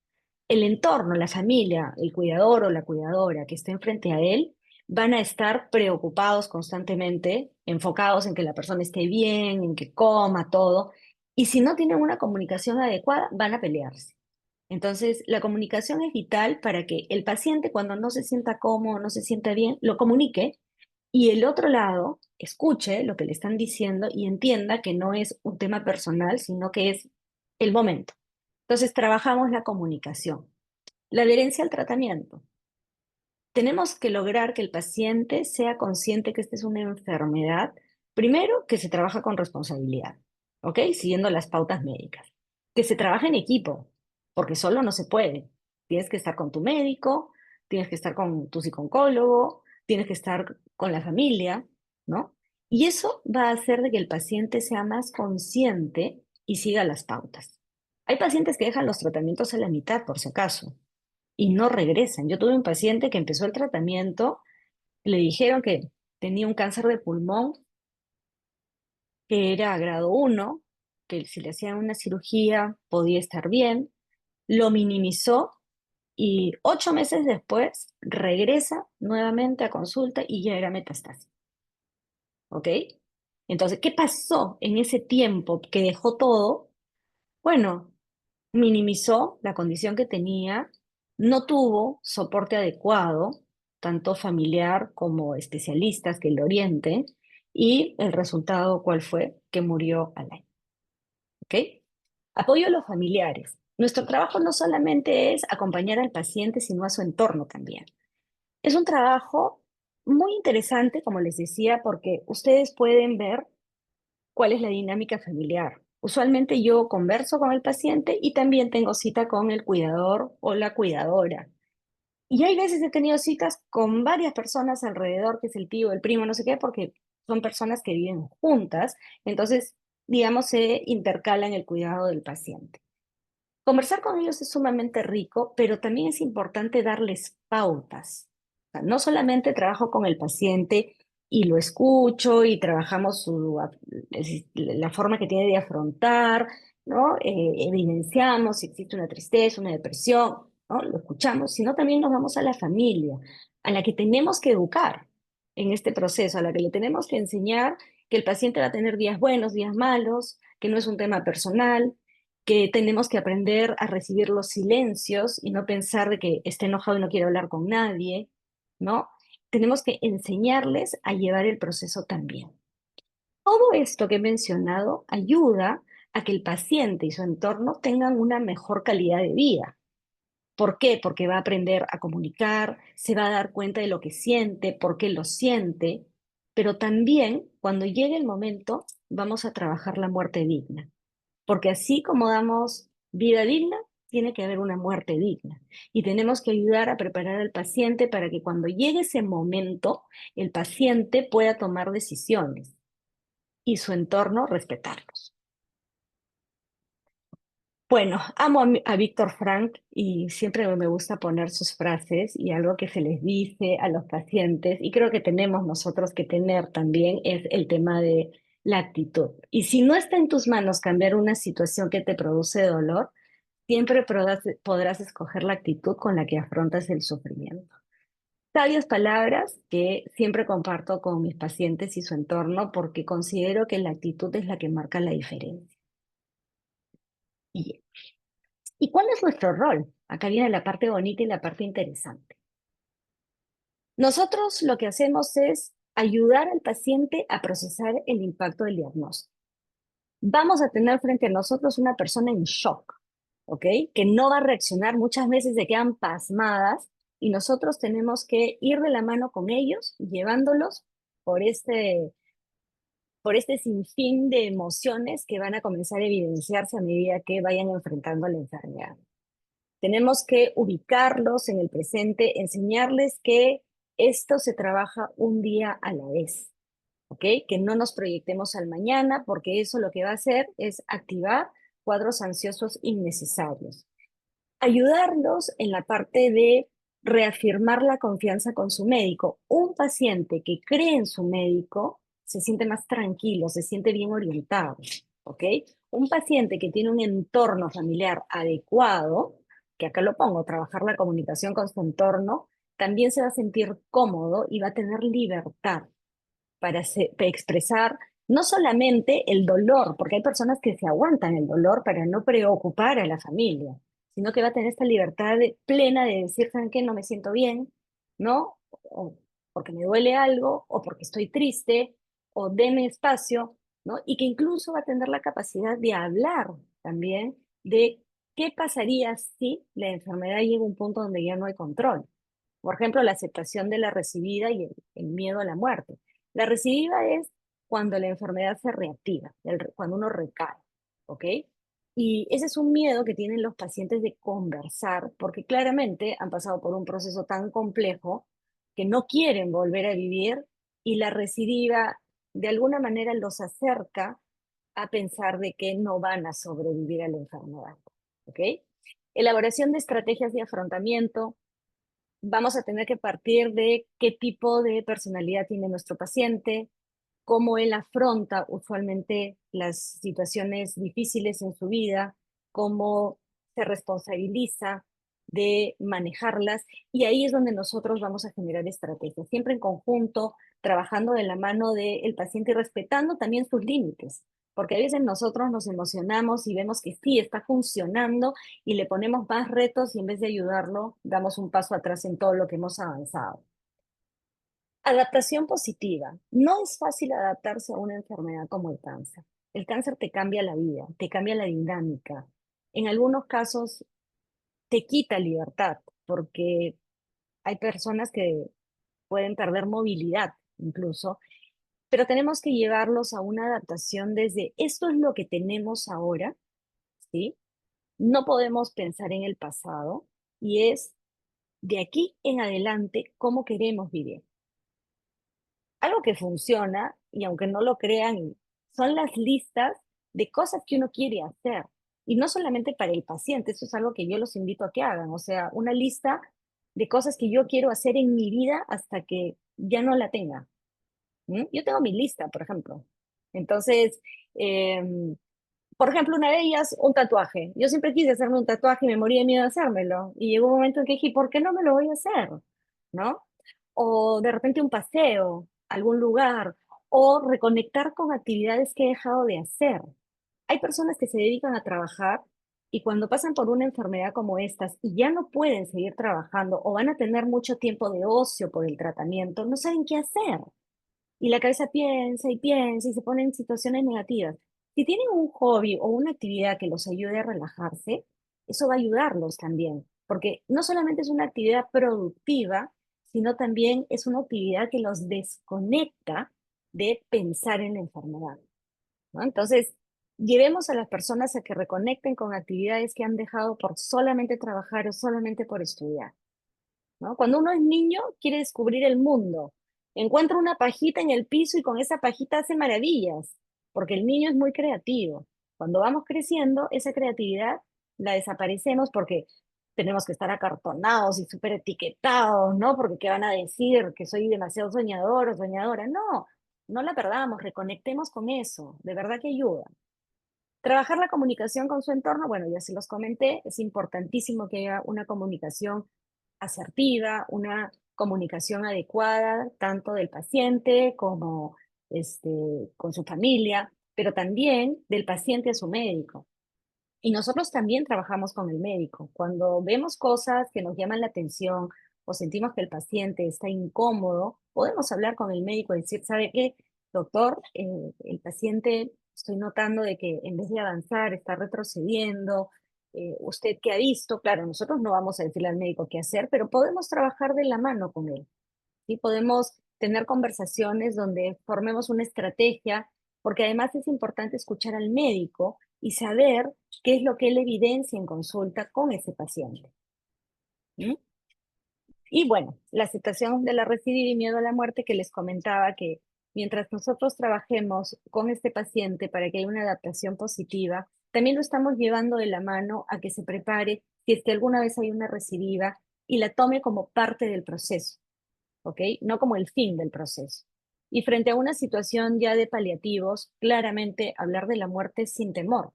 El entorno, la familia, el cuidador o la cuidadora que esté enfrente a él, van a estar preocupados constantemente, enfocados en que la persona esté bien, en que coma, todo. Y si no tienen una comunicación adecuada, van a pelearse. Entonces, la comunicación es vital para que el paciente, cuando no se sienta cómodo, no se sienta bien, lo comunique y el otro lado escuche lo que le están diciendo y entienda que no es un tema personal, sino que es el momento. Entonces, trabajamos la comunicación. La adherencia al tratamiento. Tenemos que lograr que el paciente sea consciente que esta es una enfermedad, primero, que se trabaja con responsabilidad, ¿ok? Siguiendo las pautas médicas. Que se trabaja en equipo, porque solo no se puede. Tienes que estar con tu médico, tienes que estar con tu psicólogo, tienes que estar con la familia, ¿no? Y eso va a hacer de que el paciente sea más consciente y siga las pautas. Hay pacientes que dejan los tratamientos a la mitad, por si acaso y no regresan. Yo tuve un paciente que empezó el tratamiento, le dijeron que tenía un cáncer de pulmón, que era grado 1, que si le hacían una cirugía podía estar bien, lo minimizó y 8 meses después regresa nuevamente a consulta y ya era metástasis. ¿Ok? Entonces, ¿qué pasó en ese tiempo que dejó todo? Bueno, minimizó la condición que tenía, no tuvo soporte adecuado, tanto familiar como especialistas que lo orienten, y el resultado, ¿cuál fue? Que murió al año. ¿Ok? Apoyo a los familiares. Nuestro trabajo no solamente es acompañar al paciente, sino a su entorno también. Es un trabajo muy interesante, como les decía, porque ustedes pueden ver cuál es la dinámica familiar. Usualmente yo converso con el paciente y también tengo cita con el cuidador o la cuidadora. Y hay veces he tenido citas con varias personas alrededor, que es el tío, el primo, no sé qué, porque son personas que viven juntas, entonces, digamos, se intercalan el cuidado del paciente. Conversar con ellos es sumamente rico, pero también es importante darles pautas. O sea, no solamente trabajo con el paciente y lo escucho y trabajamos la forma que tiene de afrontar, ¿no? Evidenciamos si existe una tristeza, una depresión, ¿no? Lo escuchamos, sino también nos vamos a la familia, a la que tenemos que educar en este proceso, a la que le tenemos que enseñar que el paciente va a tener días buenos, días malos, que no es un tema personal, que tenemos que aprender a recibir los silencios y no pensar de que está enojado y no quiere hablar con nadie, ¿no? Tenemos que enseñarles a llevar el proceso también. Todo esto que he mencionado ayuda a que el paciente y su entorno tengan una mejor calidad de vida. ¿Por qué? Porque va a aprender a comunicar, se va a dar cuenta de lo que siente, por qué lo siente, pero también cuando llegue el momento vamos a trabajar la muerte digna, porque así como damos vida digna, tiene que haber una muerte digna. Y tenemos que ayudar a preparar al paciente para que cuando llegue ese momento, el paciente pueda tomar decisiones y su entorno respetarlos. Bueno, amo a Víctor Frank y siempre me gusta poner sus frases y algo que se les dice a los pacientes y creo que tenemos nosotros que tener también es el tema de la actitud. Y si no está en tus manos cambiar una situación que te produce dolor, siempre podrás escoger la actitud con la que afrontas el sufrimiento. Sabias palabras que siempre comparto con mis pacientes y su entorno porque considero que la actitud es la que marca la diferencia. Y ¿Y cuál es nuestro rol? Acá viene la parte bonita y la parte interesante. Nosotros lo que hacemos es ayudar al paciente a procesar el impacto del diagnóstico. Vamos a tener frente a nosotros una persona en shock, ¿ok? Que no va a reaccionar, muchas veces se quedan pasmadas y nosotros tenemos que ir de la mano con ellos, llevándolos por este sinfín de emociones que van a comenzar a evidenciarse a medida que vayan enfrentando la enfermedad. Tenemos que ubicarlos en el presente, enseñarles que esto se trabaja un día a la vez, ¿ok? Que no nos proyectemos al mañana, porque eso lo que va a hacer es activar cuadros ansiosos innecesarios. Ayudarlos en la parte de reafirmar la confianza con su médico. Un paciente que cree en su médico se siente más tranquilo, se siente bien orientado, ¿ok? Un paciente que tiene un entorno familiar adecuado, que acá lo pongo, trabajar la comunicación con su entorno, también se va a sentir cómodo y va a tener libertad para expresar no solamente el dolor, porque hay personas que se aguantan el dolor para no preocupar a la familia, sino que va a tener esta libertad plena de decir, ¿saben qué? No me siento bien, ¿no? O porque me duele algo, o porque estoy triste, o deme espacio, ¿no? Y que incluso va a tener la capacidad de hablar también de qué pasaría si la enfermedad llega a un punto donde ya no hay control. Por ejemplo, la aceptación de la recibida y el miedo a la muerte. La recidiva es cuando la enfermedad se reactiva, cuando uno recae, ¿ok? Y ese es un miedo que tienen los pacientes de conversar, porque claramente han pasado por un proceso tan complejo que no quieren volver a vivir y la recidiva de alguna manera los acerca a pensar de que no van a sobrevivir a la enfermedad, ¿ok? Elaboración de estrategias de afrontamiento, vamos a tener que partir de qué tipo de personalidad tiene nuestro paciente, cómo él afronta usualmente las situaciones difíciles en su vida, cómo se responsabiliza de manejarlas y ahí es donde nosotros vamos a generar estrategias, siempre en conjunto, trabajando de la mano del paciente y respetando también sus límites, porque a veces nosotros nos emocionamos y vemos que sí, está funcionando y le ponemos más retos y en vez de ayudarlo, damos un paso atrás en todo lo que hemos avanzado. Adaptación positiva. No es fácil adaptarse a una enfermedad como el cáncer. El cáncer te cambia la vida, te cambia la dinámica. En algunos casos te quita libertad, porque hay personas que pueden perder movilidad incluso, pero tenemos que llevarlos a una adaptación desde esto es lo que tenemos ahora, ¿sí? No podemos pensar en el pasado y es de aquí en adelante cómo queremos vivir. Algo que funciona, y aunque no lo crean, son las listas de cosas que uno quiere hacer. Y no solamente para el paciente, eso es algo que yo los invito a que hagan. O sea, una lista de cosas que yo quiero hacer en mi vida hasta que ya no la tenga. Yo tengo mi lista, por ejemplo. Entonces, por ejemplo, una de ellas, un tatuaje. Yo siempre quise hacerme un tatuaje y me moría de miedo de hacérmelo. Y llegó un momento en que dije, ¿por qué no me lo voy a hacer? ¿No? O de repente un paseo, algún lugar, o reconectar con actividades que he dejado de hacer. Hay personas que se dedican a trabajar y cuando pasan por una enfermedad como estas y ya no pueden seguir trabajando o van a tener mucho tiempo de ocio por el tratamiento, no saben qué hacer. Y la cabeza piensa y piensa y se pone en situaciones negativas. Si tienen un hobby o una actividad que los ayude a relajarse, eso va a ayudarlos también. porque no solamente es una actividad productiva, sino también es una actividad que los desconecta de pensar en la enfermedad, ¿no? Entonces, llevemos a las personas a que reconecten con actividades que han dejado por solamente trabajar o solamente por estudiar, ¿no? Cuando uno es niño, quiere descubrir el mundo. Encuentra una pajita en el piso y con esa pajita hace maravillas, porque el niño es muy creativo. Cuando vamos creciendo, esa creatividad la desaparecemos porque tenemos que estar acartonados y súper etiquetados, ¿no? Porque ¿qué van a decir? Que soy demasiado soñador o soñadora. No, no la perdamos, reconectemos con eso. De verdad que ayuda. Trabajar la comunicación con su entorno, bueno, ya se los comenté, es importantísimo que haya una comunicación asertiva, una comunicación adecuada, tanto del paciente como este, con su familia, pero también del paciente a su médico. Y nosotros también trabajamos con el médico. Cuando vemos cosas que nos llaman la atención o sentimos que el paciente está incómodo, podemos hablar con el médico y decir, ¿sabe qué, doctor? El paciente, estoy notando de que en vez de avanzar está retrocediendo. ¿Usted qué ha visto? Claro, nosotros no vamos a decirle al médico qué hacer, pero podemos trabajar de la mano con él. ¿Sí? Podemos tener conversaciones donde formemos una estrategia, porque además es importante escuchar al médico y saber qué es lo que él evidencia en consulta con ese paciente. ¿Mm? Y bueno, la aceptación de la recidiva y miedo a la muerte que les comentaba que mientras nosotros trabajemos con este paciente para que haya una adaptación positiva, también lo estamos llevando de la mano a que se prepare si es que alguna vez hay una recidiva y la tome como parte del proceso. ¿Ok? No como el fin del proceso. Y frente a una situación ya de paliativos, claramente hablar de la muerte sin temor.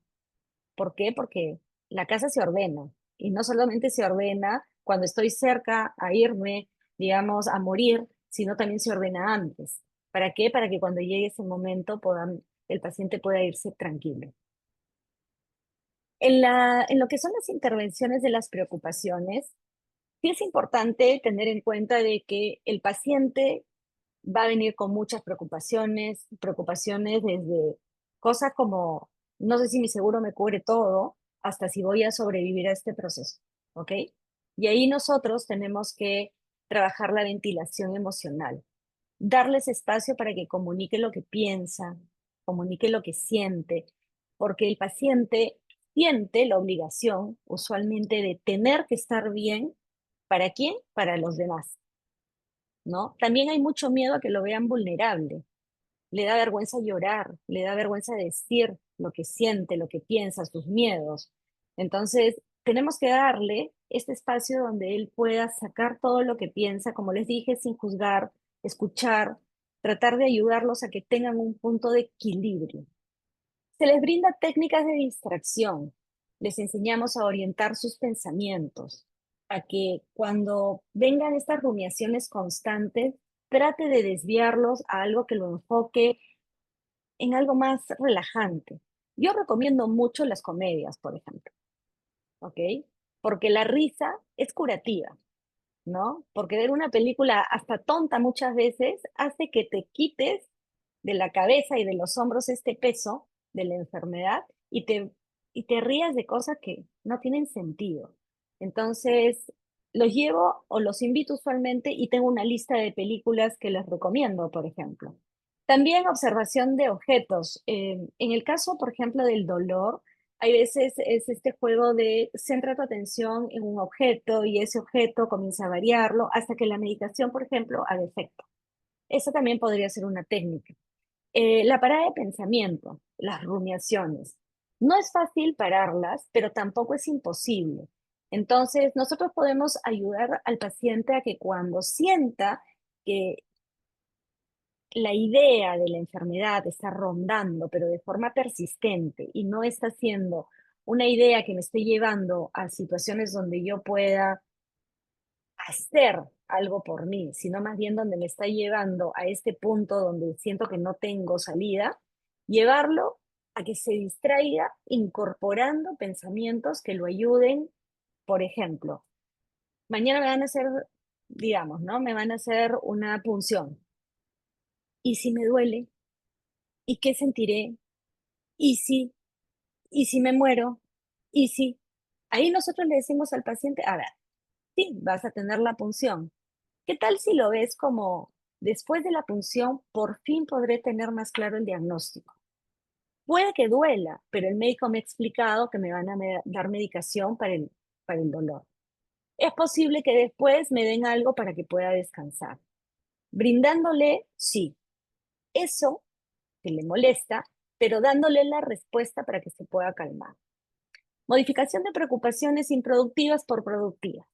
¿Por qué? Porque la casa se ordena y no solamente se ordena cuando estoy cerca a irme, digamos, a morir, sino también se ordena antes. ¿Para qué? Para que cuando llegue ese momento el paciente pueda irse tranquilo. En lo que son las intervenciones de las preocupaciones, sí es importante tener en cuenta de que el paciente va a venir con muchas preocupaciones, preocupaciones desde cosas como, no sé si mi seguro me cubre todo, hasta si voy a sobrevivir a este proceso, ¿ok? Y ahí nosotros tenemos que trabajar la ventilación emocional, darles espacio para que comunique lo que piensa, comunique lo que siente, porque el paciente siente la obligación usualmente de tener que estar bien. ¿Para quién? Para los demás. ¿No? También hay mucho miedo a que lo vean vulnerable. Le da vergüenza llorar, le da vergüenza decir lo que siente, lo que piensa, sus miedos. Entonces, tenemos que darle este espacio donde él pueda sacar todo lo que piensa, como les dije, sin juzgar, escuchar, tratar de ayudarlos a que tengan un punto de equilibrio. Se les brinda técnicas de distracción. Les enseñamos a orientar sus pensamientos, a que cuando vengan estas rumiaciones constantes, trate de desviarlos a algo que lo enfoque en algo más relajante. Yo recomiendo mucho las comedias, por ejemplo, ¿ok? Porque la risa es curativa, ¿no? Porque ver una película hasta tonta muchas veces hace que te quites de la cabeza y de los hombros este peso de la enfermedad y te rías de cosas que no tienen sentido. Entonces, los llevo o los invito usualmente y tengo una lista de películas que les recomiendo, por ejemplo. También observación de objetos. En el caso, por ejemplo, del dolor, hay veces es este juego de centra tu atención en un objeto y ese objeto comienza a variarlo hasta que la meditación, por ejemplo, haga efecto. Eso también podría ser una técnica. La parada de pensamiento, las rumiaciones. No es fácil pararlas, pero tampoco es imposible. Entonces, nosotros podemos ayudar al paciente a que cuando sienta que la idea de la enfermedad está rondando, pero de forma persistente y no está siendo una idea que me esté llevando a situaciones donde yo pueda hacer algo por mí, sino más bien donde me está llevando a este punto donde siento que no tengo salida, llevarlo a que se distraiga incorporando pensamientos que lo ayuden. Por ejemplo, mañana me van a hacer, digamos, ¿no? Me van a hacer una punción. ¿Y si me duele? ¿Y qué sentiré? ¿Y si me muero? ¿Y si? Ahí nosotros le decimos al paciente, a ver, Sí, vas a tener la punción. ¿Qué tal si lo ves como después de la punción, por fin podré tener más claro el diagnóstico? Puede que duela, pero el médico me ha explicado que me van a dar medicación para el dolor. Es posible que después me den algo para que pueda descansar. Brindándole, sí, eso que le molesta, pero dándole la respuesta para que se pueda calmar. Modificación de preocupaciones improductivas por productivas.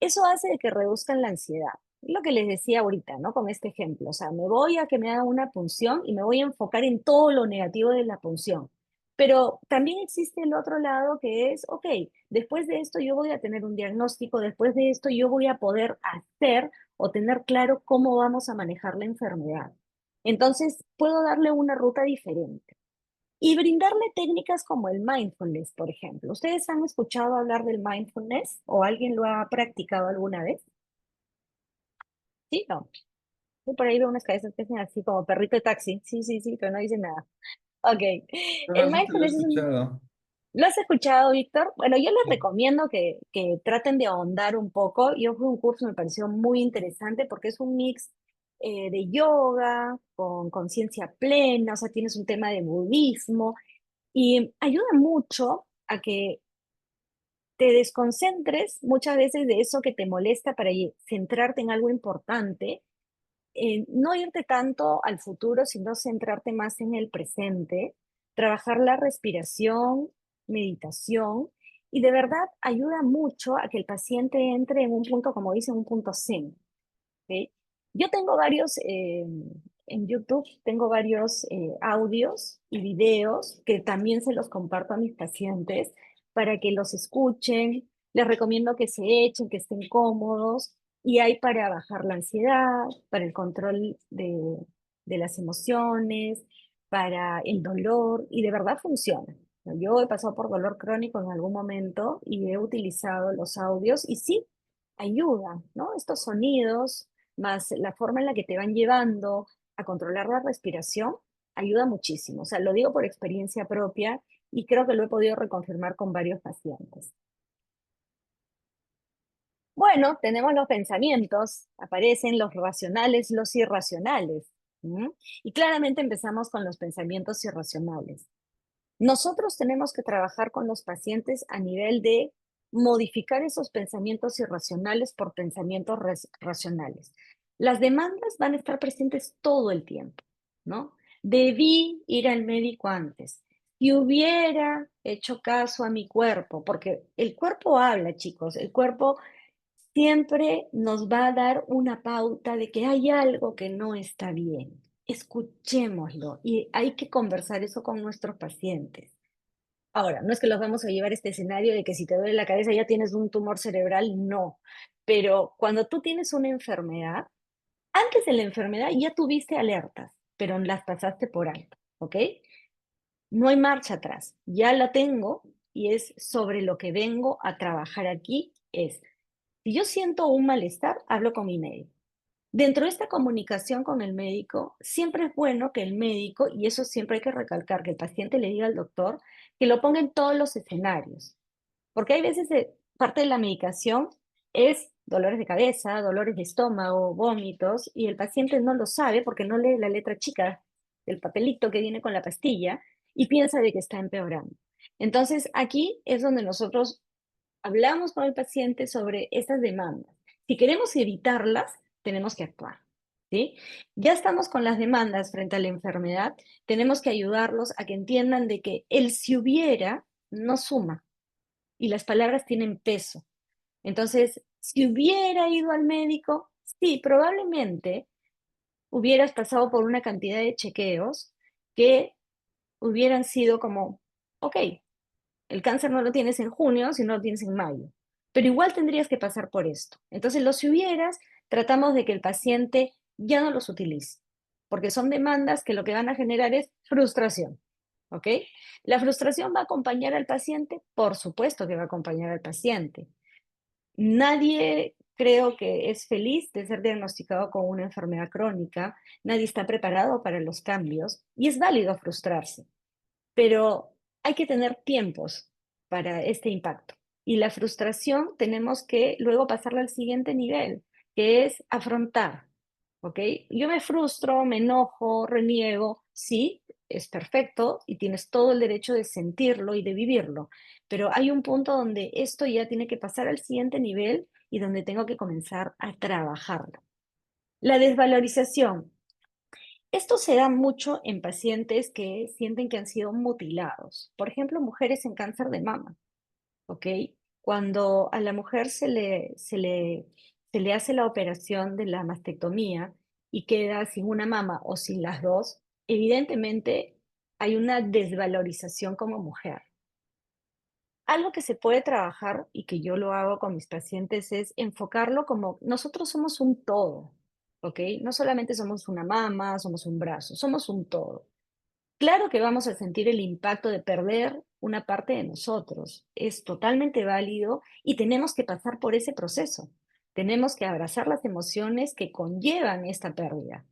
Eso hace de que reduzcan la ansiedad. Es lo que les decía ahorita, ¿no? Con este ejemplo. O sea, me voy a que me hagan una punción y me voy a enfocar en todo lo negativo de la punción. Pero también existe el otro lado que es, ok, después de esto yo voy a tener un diagnóstico, después de esto yo voy a poder hacer o tener claro cómo vamos a manejar la enfermedad. Entonces, puedo darle una ruta diferente. Y brindarle técnicas como el mindfulness, por ejemplo. ¿Ustedes han escuchado hablar del mindfulness o alguien lo ha practicado alguna vez? Sí, no. Yo por ahí veo unas cabezas que hacen así como perrito de taxi. Sí, sí, sí, pero no dicen nada. Ok. Ah, El sí te lo he mindfulness es un... escuchado. ¿Lo has escuchado, Víctor? Bueno, yo les Sí. recomiendo que traten de ahondar un poco. Yo fui a un curso, me pareció muy interesante porque es un mix de yoga con conciencia plena, o sea, tienes un tema de budismo y ayuda mucho a que te desconcentres muchas veces de eso que te molesta para centrarte en algo importante, no irte tanto al futuro, sino centrarte más en el presente, trabajar la respiración, meditación, y de verdad ayuda mucho a que el paciente entre en un punto, como dicen, un punto zen. ¿Ok? Yo tengo varios, en YouTube, tengo varios audios y videos que también se los comparto a mis pacientes para que los escuchen. Les recomiendo que se echen, que estén cómodos. Y hay para bajar la ansiedad, para el control de las emociones, para el dolor, y de verdad funciona. Yo he pasado por dolor crónico en algún momento y he utilizado los audios y sí, ayuda, ¿no? Estos sonidos más la forma en la que te van llevando a controlar la respiración, ayuda muchísimo. O sea, lo digo por experiencia propia y creo que lo he podido reconfirmar con varios pacientes. Bueno, tenemos los pensamientos, aparecen los racionales, los irracionales. ¿M? Y claramente empezamos con los pensamientos irracionales. Nosotros tenemos que trabajar con los pacientes a nivel de modificar esos pensamientos irracionales por pensamientos racionales. Las demandas van a estar presentes todo el tiempo, ¿no? Debí ir al médico antes. Si hubiera hecho caso a mi cuerpo, porque el cuerpo habla, chicos, el cuerpo siempre nos va a dar una pauta de que hay algo que no está bien. Escuchémoslo y hay que conversar eso con nuestros pacientes. Ahora, no es que los vamos a llevar a este escenario de que si te duele la cabeza ya tienes un tumor cerebral, no. Pero cuando tú tienes una enfermedad, antes de la enfermedad ya tuviste alertas, pero las pasaste por alto, ¿ok? No hay marcha atrás. Ya la tengo y es sobre lo que vengo a trabajar aquí. Es, si yo siento un malestar, hablo con mi médico. Dentro de esta comunicación con el médico, siempre es bueno que el médico, y eso siempre hay que recalcar, que el paciente le diga al doctor que lo ponga en todos los escenarios, porque hay veces parte de la medicación es dolores de cabeza, dolores de estómago, vómitos, y el paciente no lo sabe porque no lee la letra chica del papelito que viene con la pastilla y piensa de que está empeorando. Entonces, aquí es donde nosotros hablamos con el paciente sobre estas demandas. Si queremos evitarlas, tenemos que actuar. ¿Sí? Ya estamos con las demandas frente a la enfermedad, tenemos que ayudarlos a que entiendan de que el si hubiera no suma y las palabras tienen peso. Entonces, si hubiera ido al médico, sí, probablemente hubieras pasado por una cantidad de chequeos que hubieran sido como, ok, el cáncer no lo tienes en junio, sino lo tienes en mayo. Pero igual tendrías que pasar por esto. Entonces, los si hubieras, tratamos de que el paciente ya no los utilice, porque son demandas que lo que van a generar es frustración. ¿Ok? ¿La frustración va a acompañar al paciente? Por supuesto que va a acompañar al paciente. Nadie creo que es feliz de ser diagnosticado con una enfermedad crónica, nadie está preparado para los cambios y es válido frustrarse, pero hay que tener tiempos para este impacto. Y la frustración tenemos que luego pasarla al siguiente nivel, que es afrontar, ¿ok? Yo me frustro, me enojo, reniego, sí, es perfecto y tienes todo el derecho de sentirlo y de vivirlo, pero hay un punto donde esto ya tiene que pasar al siguiente nivel y donde tengo que comenzar a trabajarlo. La desvalorización. Esto se da mucho en pacientes que sienten que han sido mutilados. Por ejemplo, mujeres en cáncer de mama, ¿ok? Cuando a la mujer se le hace la operación de la mastectomía y queda sin una mama o sin las dos, evidentemente hay una desvalorización como mujer. Algo que se puede trabajar y que yo lo hago con mis pacientes es enfocarlo como nosotros somos un todo, ¿ok? No solamente somos una mama, somos un brazo, somos un todo. Claro que vamos a sentir el impacto de perder una parte de nosotros. Es totalmente válido y tenemos que pasar por ese proceso. Tenemos que abrazar las emociones que conllevan esta pérdida,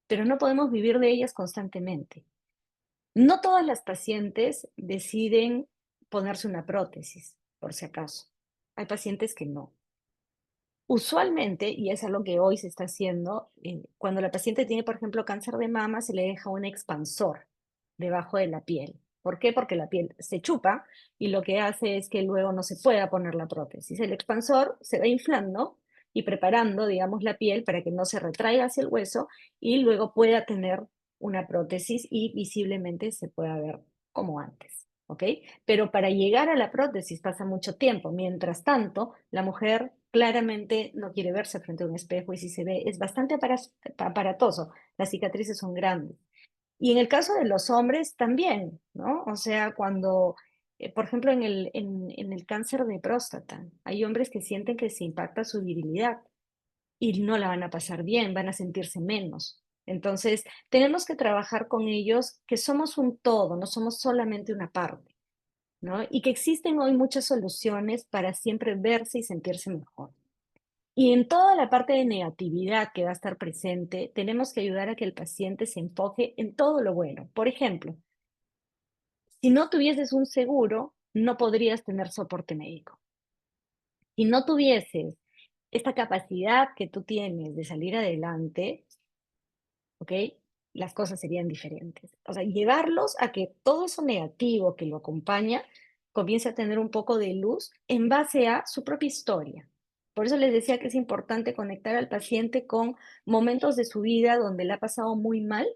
pero no podemos vivir de ellas constantemente. No todas las pacientes deciden ponerse una prótesis, por si acaso. Hay pacientes que no. Usualmente, y es algo que hoy se está haciendo, cuando la paciente tiene, por ejemplo, cáncer de mama, se le deja un expansor debajo de la piel. ¿Por qué? Porque la piel se chupa y lo que hace es que luego no se pueda poner la prótesis. El expansor se va inflando y preparando, digamos, la piel para que no se retraiga hacia el hueso y luego pueda tener una prótesis y visiblemente se pueda ver como antes. ¿Ok? Pero para llegar a la prótesis pasa mucho tiempo. Mientras tanto, la mujer claramente no quiere verse frente a un espejo y si se ve es bastante aparatoso. Las cicatrices son grandes. Y en el caso de los hombres también, ¿no? O sea, cuando, por ejemplo, en el cáncer de próstata, hay hombres que sienten que se impacta su virilidad y no la van a pasar bien, van a sentirse menos. Entonces, tenemos que trabajar con ellos que somos un todo, no somos solamente una parte, ¿no? Y que existen hoy muchas soluciones para siempre verse y sentirse mejor. Y en toda la parte de negatividad que va a estar presente, tenemos que ayudar a que el paciente se enfoque en todo lo bueno. Por ejemplo, si no tuvieses un seguro, no podrías tener soporte médico. Si no tuvieses esta capacidad que tú tienes de salir adelante, ¿ok? Las cosas serían diferentes. O sea, llevarlos a que todo eso negativo que lo acompaña comience a tener un poco de luz en base a su propia historia. Por eso les decía que es importante conectar al paciente con momentos de su vida donde le ha pasado muy mal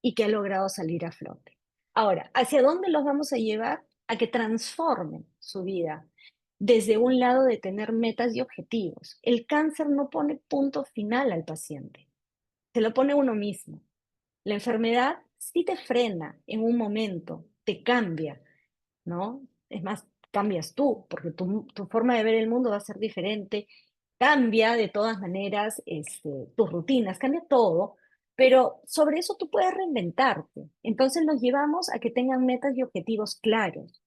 y que ha logrado salir a flote. Ahora, ¿hacia dónde los vamos a llevar? A que transformen su vida desde un lado de tener metas y objetivos. El cáncer no pone punto final al paciente, se lo pone uno mismo. La enfermedad sí te frena en un momento, te cambia, ¿no? Es más, cambias tú, porque tu forma de ver el mundo va a ser diferente, cambia de todas maneras tus rutinas, cambia todo, pero sobre eso tú puedes reinventarte. Entonces los llevamos a que tengan metas y objetivos claros.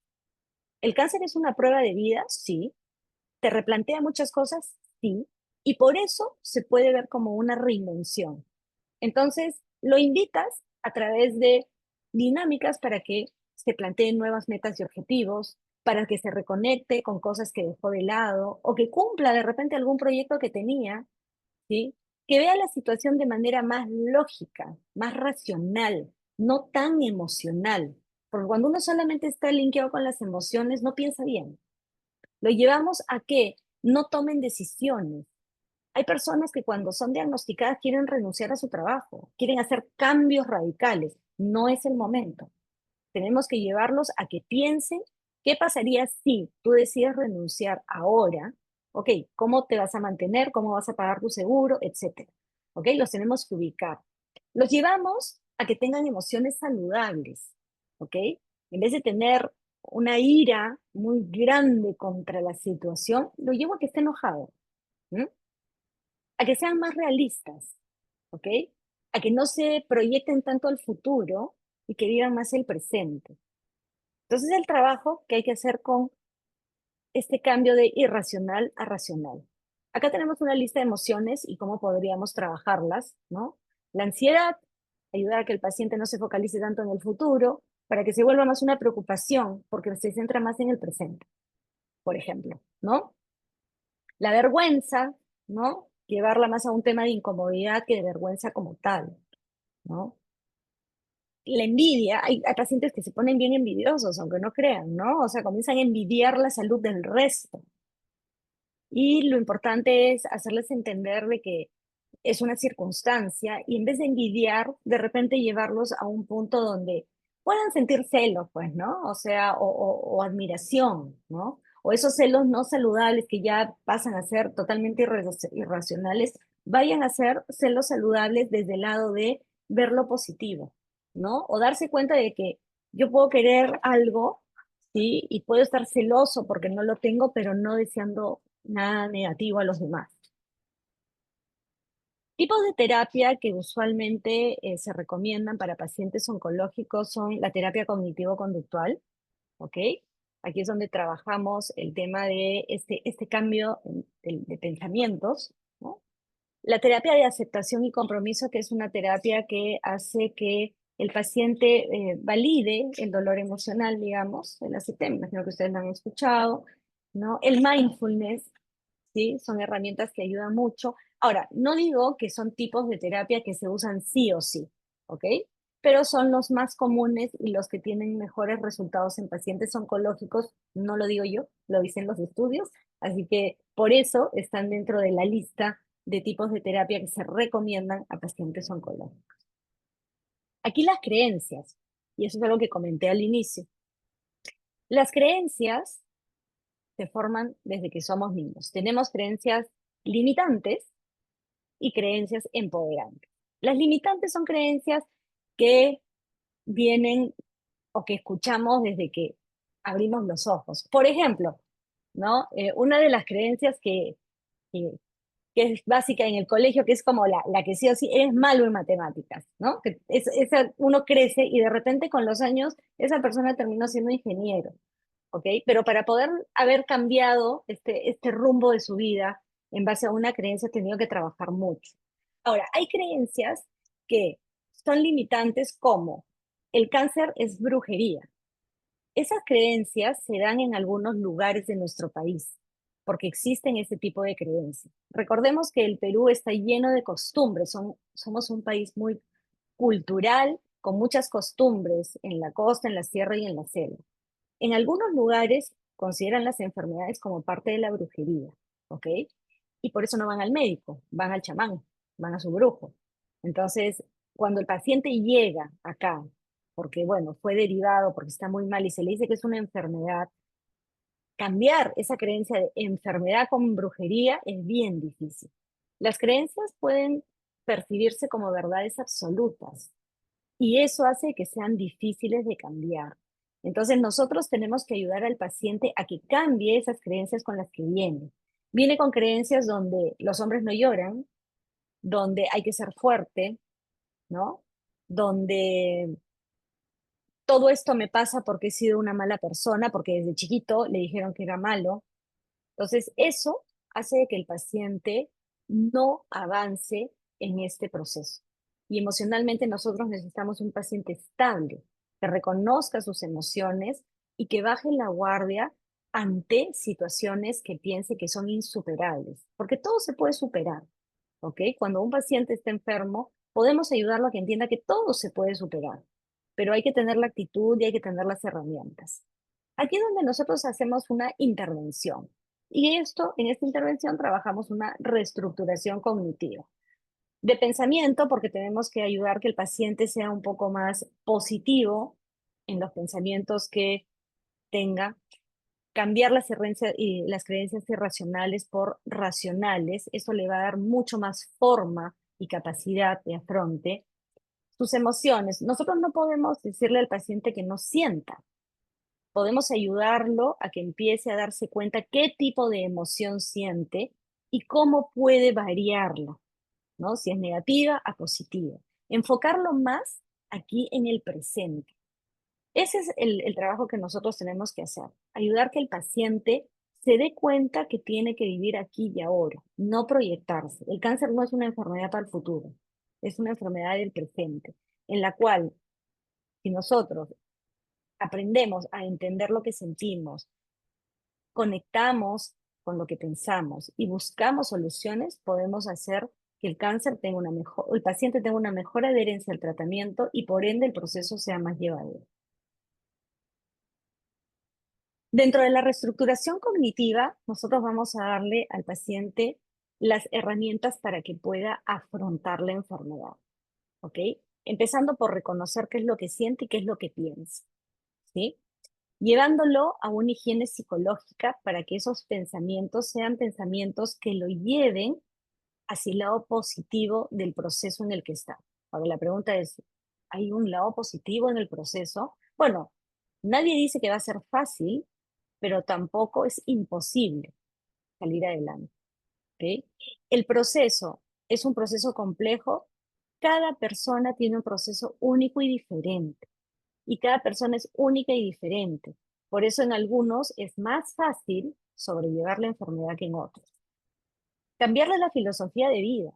¿El cáncer es una prueba de vida? Sí. ¿Te replantea muchas cosas? Sí. Y por eso se puede ver como una reinvención. Entonces, lo invitas a través de dinámicas para que se planteen nuevas metas y objetivos, para que se reconecte con cosas que dejó de lado o que cumpla de repente algún proyecto que tenía, ¿sí? Que vea la situación de manera más lógica, más racional, no tan emocional. Porque cuando uno solamente está linkeado con las emociones, no piensa bien. Lo llevamos a que no tomen decisiones. Hay personas que cuando son diagnosticadas quieren renunciar a su trabajo, quieren hacer cambios radicales. No es el momento. Tenemos que llevarlos a que piensen qué pasaría si tú decides renunciar ahora. Ok, ¿cómo te vas a mantener? ¿Cómo vas a pagar tu seguro? Etcétera. Ok, los tenemos que ubicar. Los llevamos a que tengan emociones saludables. Ok, en vez de tener una ira muy grande contra la situación, lo llevo a que esté enojado. ¿Mm? A que sean más realistas, ¿ok? A que no se proyecten tanto al futuro y que vivan más el presente. Entonces, el trabajo que hay que hacer con este cambio de irracional a racional. Acá tenemos una lista de emociones y cómo podríamos trabajarlas, ¿no? La ansiedad, ayudar a que el paciente no se focalice tanto en el futuro, para que se vuelva más una preocupación, porque se centra más en el presente. por ejemplo, ¿no? La vergüenza, ¿no? Llevarla más a un tema de incomodidad que de vergüenza como tal, ¿no? La envidia, hay pacientes que se ponen bien envidiosos, aunque no crean, ¿no? O sea, comienzan a envidiar la salud del resto. Y lo importante es hacerles entender de que es una circunstancia y en vez de envidiar, de repente llevarlos a un punto donde puedan sentir celos, pues, ¿no? O sea, o admiración, ¿no? O esos celos no saludables que ya pasan a ser totalmente irracionales, vayan a ser celos saludables desde el lado de ver lo positivo, ¿no? O darse cuenta de que yo puedo querer algo, ¿sí? Y puedo estar celoso porque no lo tengo, pero no deseando nada negativo a los demás. Tipos de terapia que usualmente se recomiendan para pacientes oncológicos son la terapia cognitivo-conductual, ¿ok? Aquí es donde trabajamos el tema de este cambio de pensamientos, ¿no? La terapia de aceptación y compromiso, que es una terapia que hace que el paciente valide el dolor emocional, digamos, el ACT, me imagino que ustedes lo han escuchado, ¿no? El mindfulness, ¿sí? Son herramientas que ayudan mucho. Ahora, no digo que son tipos de terapia que se usan sí o sí, ¿ok? Pero son los más comunes y los que tienen mejores resultados en pacientes oncológicos, no lo digo yo, lo dicen los estudios, así que por eso están dentro de la lista de tipos de terapia que se recomiendan a pacientes oncológicos. Aquí las creencias, y eso es algo que comenté al inicio. Las creencias se forman desde que somos niños. Tenemos creencias limitantes y creencias empoderantes. Las limitantes son creencias que vienen o que escuchamos desde que abrimos los ojos. Por ejemplo, ¿no? Una de las creencias que, que es básica en el colegio, que es como la que sí o sí, eres malo en matemáticas, ¿no? Que uno crece y de repente con los años esa persona terminó siendo ingeniero, ¿ok? Pero para poder haber cambiado este rumbo de su vida en base a una creencia, ha tenido que trabajar mucho. Ahora, hay creencias que son limitantes como el cáncer es brujería. Esas creencias se dan en algunos lugares de nuestro país, porque existen ese tipo de creencias. Recordemos que el Perú está lleno de costumbres, somos un país muy cultural, con muchas costumbres en la costa, en la sierra y en la selva. En algunos lugares consideran las enfermedades como parte de la brujería, ¿ok? Y por eso no van al médico, van al chamán, van a su brujo. Entonces, cuando el paciente llega acá, porque bueno, fue derivado, porque está muy mal y se le dice que es una enfermedad, cambiar esa creencia de enfermedad con brujería es bien difícil. Las creencias pueden percibirse como verdades absolutas, y eso hace que sean difíciles de cambiar. Entonces nosotros tenemos que ayudar al paciente a que cambie esas creencias con las que viene. Viene con creencias donde los hombres no lloran, donde hay que ser fuerte, ¿no? Donde todo esto me pasa porque he sido una mala persona, porque desde chiquito le dijeron que era malo. Entonces eso hace que el paciente no avance en este proceso. Y emocionalmente nosotros necesitamos un paciente estable, que reconozca sus emociones y que baje la guardia ante situaciones que piense que son insuperables, porque todo se puede superar, ¿ok? Cuando un paciente está enfermo, podemos ayudarlo a que entienda que todo se puede superar, pero hay que tener la actitud y hay que tener las herramientas. Aquí es donde nosotros hacemos una intervención. Y en esta intervención trabajamos una reestructuración cognitiva de pensamiento, porque tenemos que ayudar que el paciente sea un poco más positivo en los pensamientos que tenga, cambiar las creencias irracionales por racionales. Eso le va a dar mucho más forma y capacidad de afronte. Sus emociones. Nosotros no podemos decirle al paciente que no sienta. Podemos ayudarlo a que empiece a darse cuenta qué tipo de emoción siente y cómo puede variarla, ¿no? Si es negativa a positiva. Enfocarlo más aquí en el presente. Ese es el trabajo que nosotros tenemos que hacer. Ayudar que el paciente se dé cuenta que tiene que vivir aquí y ahora, no proyectarse. El cáncer no es una enfermedad para el futuro, es una enfermedad del presente, en la cual si nosotros aprendemos a entender lo que sentimos, conectamos con lo que pensamos y buscamos soluciones, podemos hacer que el paciente tenga una mejor adherencia al tratamiento y por ende el proceso sea más llevadero. Dentro de la reestructuración cognitiva, nosotros vamos a darle al paciente las herramientas para que pueda afrontar la enfermedad, ¿ok? Empezando por reconocer qué es lo que siente y qué es lo que piensa, ¿sí? Llevándolo a una higiene psicológica para que esos pensamientos sean pensamientos que lo lleven hacia el lado positivo del proceso en el que está. Ahora la pregunta es, ¿hay un lado positivo en el proceso? Bueno, nadie dice que va a ser fácil, pero tampoco es imposible salir adelante, ¿ok? El proceso es un proceso complejo. Cada persona tiene un proceso único y diferente, y cada persona es única y diferente. Por eso en algunos es más fácil sobrellevar la enfermedad que en otros. Cambiarle la filosofía de vida.